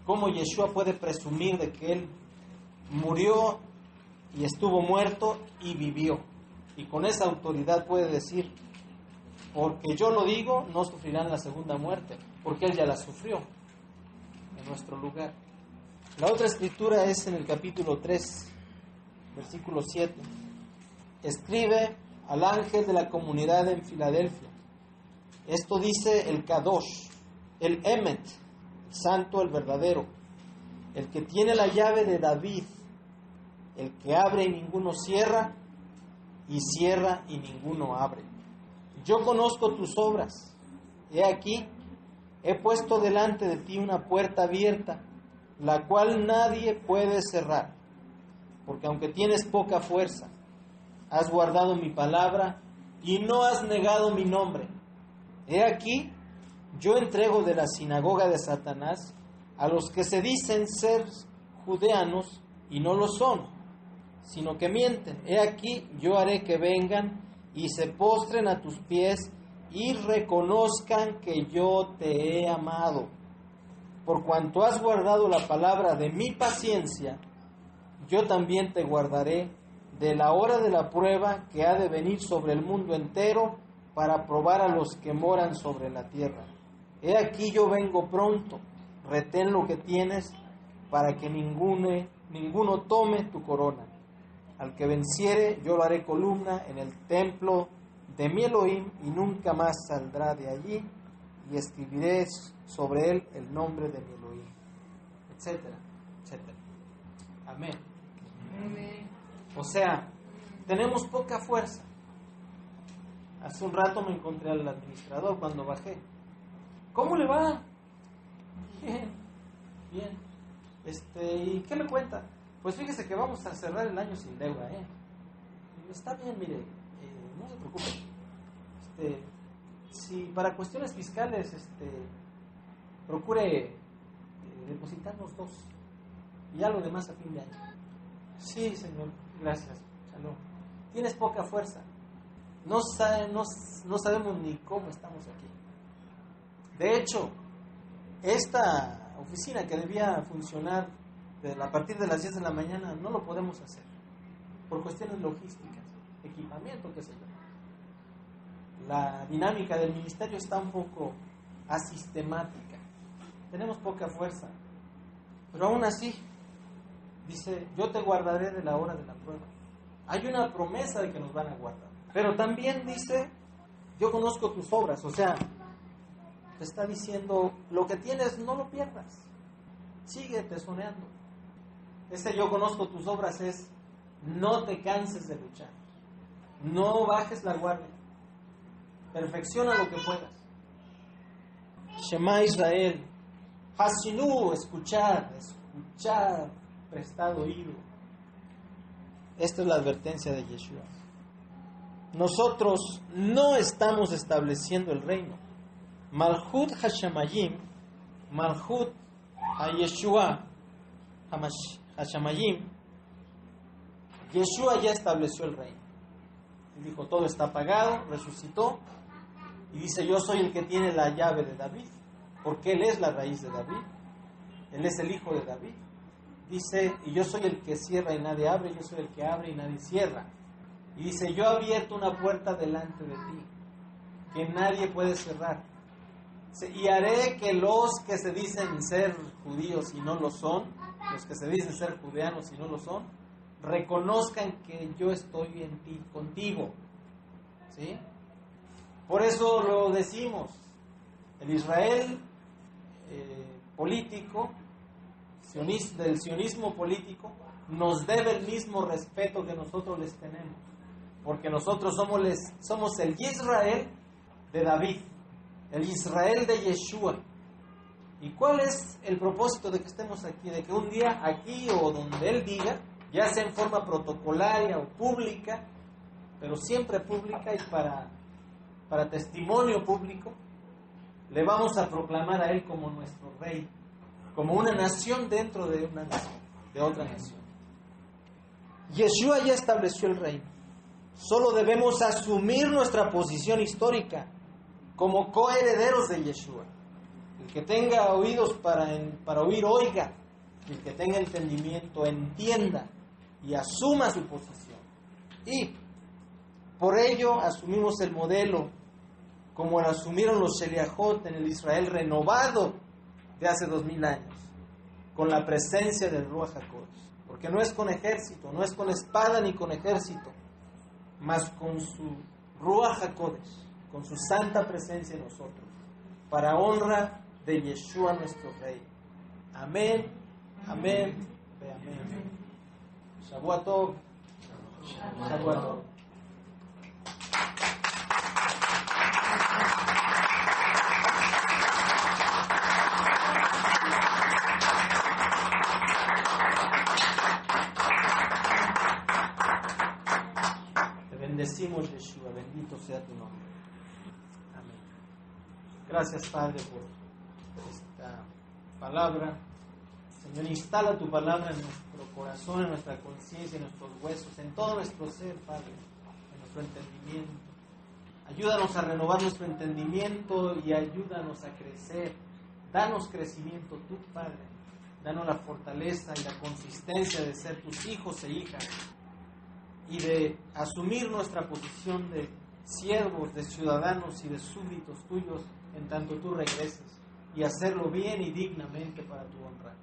S1: cómo Yeshua puede presumir de que Él murió y estuvo muerto y vivió. Y con esa autoridad puede decir: porque yo lo digo, no sufrirán la segunda muerte, porque Él ya la sufrió en nuestro lugar. La otra escritura es en el capítulo 3, versículo 7. Escribe al ángel de la comunidad en Filadelfia. Esto dice el Kadosh, el Emet, el santo, el verdadero, el que tiene la llave de David, el que abre y ninguno cierra, y cierra y ninguno abre. Yo conozco tus obras. He aquí, he puesto delante de ti una puerta abierta, la cual nadie puede cerrar, porque aunque tienes poca fuerza, has guardado mi palabra y no has negado mi nombre. He aquí, yo entrego de la sinagoga de Satanás a los que se dicen ser judeanos y no lo son, sino que mienten. He aquí, yo haré que vengan y se postren a tus pies y reconozcan que yo te he amado. Por cuanto has guardado la palabra de mi paciencia, yo también te guardaré de la hora de la prueba que ha de venir sobre el mundo entero para probar a los que moran sobre la tierra. He aquí yo vengo pronto, retén lo que tienes para que ninguno tome tu corona. Al que venciere yo lo haré columna en el templo de mi Elohim, y nunca más saldrá de allí, y escribiré sobre él el nombre de mi Elohim, etcétera, etcétera. Amén.
S2: Amén.
S1: O sea, tenemos poca fuerza. Hace un rato me encontré al administrador cuando bajé. ¿Cómo le va? Bien, bien. ¿Y qué me cuenta? Pues fíjese que vamos a cerrar el año sin deuda, ¿eh? Está bien, mire, no se preocupe. Si para cuestiones fiscales, procure depositarnos 2 y ya lo demás a fin de año. Sí, señor, gracias. Shalom. Tienes poca fuerza. No sabemos ni cómo estamos aquí. De hecho, esta oficina que debía funcionar a partir de las 10 de la mañana no lo podemos hacer por cuestiones logísticas, equipamiento, qué sé yo. La dinámica del ministerio está un poco asistemática. Tenemos poca fuerza. Pero aún así, dice, yo te guardaré de la hora de la prueba. Hay una promesa de que nos van a guardar. Pero también dice, yo conozco tus obras. O sea, te está diciendo, lo que tienes no lo pierdas. Sigue tesoneando. Ese yo conozco tus obras es, no te canses de luchar. No bajes la guardia. Perfecciona lo que puedas. Shema Israel. Hasinu, escuchar, prestad oído. Esta es la advertencia de Yeshua. Nosotros no estamos estableciendo el reino. Malchut Hashamayim, Malchut HaYeshua, Hashamayim, Yeshua ya estableció el reino. Él dijo, todo está pagado, resucitó, y dice, yo soy el que tiene la llave de David, porque él es la raíz de David, él es el hijo de David. Dice, y yo soy el que cierra y nadie abre, yo soy el que abre y nadie cierra. Y dice, yo he abierto una puerta delante de ti, que nadie puede cerrar. Y haré que los que se dicen ser judíos y no lo son, los que se dicen ser judeanos y no lo son, reconozcan que yo estoy en ti, contigo. ¿Sí? Por eso lo decimos, el Israel político, del sionismo político, nos debe el mismo respeto que nosotros les tenemos, porque nosotros somos el Israel de David, el Israel de Yeshua. ¿Y cuál es el propósito de que estemos aquí? De que un día aquí o donde Él diga, ya sea en forma protocolaria o pública, pero siempre pública y para testimonio público, le vamos a proclamar a Él como nuestro Rey, como una nación dentro de una nación, de otra nación. Yeshua ya estableció el reino. Solo debemos asumir nuestra posición histórica como coherederos de Yeshua. El que tenga oídos para oír, oiga. Y el que tenga entendimiento, entienda y asuma su posición. Y por ello asumimos el modelo como lo asumieron los Sheliachot en el Israel renovado de hace 2000 años, con la presencia del Ruach HaKodesh. Porque no es con ejército, no es con espada ni con ejército, mas con su Ruach HaKodesh, con su santa presencia en nosotros, para honra de Yeshua nuestro Rey. Amén, amén, amén. Shavua Tov. Shavua Tov. Bendecimos, Yeshua, bendito sea tu nombre. Amén. Gracias, Padre, por esta palabra. Señor, instala tu palabra en nuestro corazón, en nuestra conciencia, en nuestros huesos, en todo nuestro ser, Padre, en nuestro entendimiento. Ayúdanos a renovar nuestro entendimiento y ayúdanos a crecer. Danos crecimiento tú, Padre. Danos la fortaleza y la consistencia de ser tus hijos e hijas, y de asumir nuestra posición de siervos, de ciudadanos y de súbditos tuyos en tanto tú regreses, y hacerlo bien y dignamente para tu honra.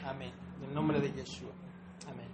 S1: Amén. En el nombre de Yeshua. Amén.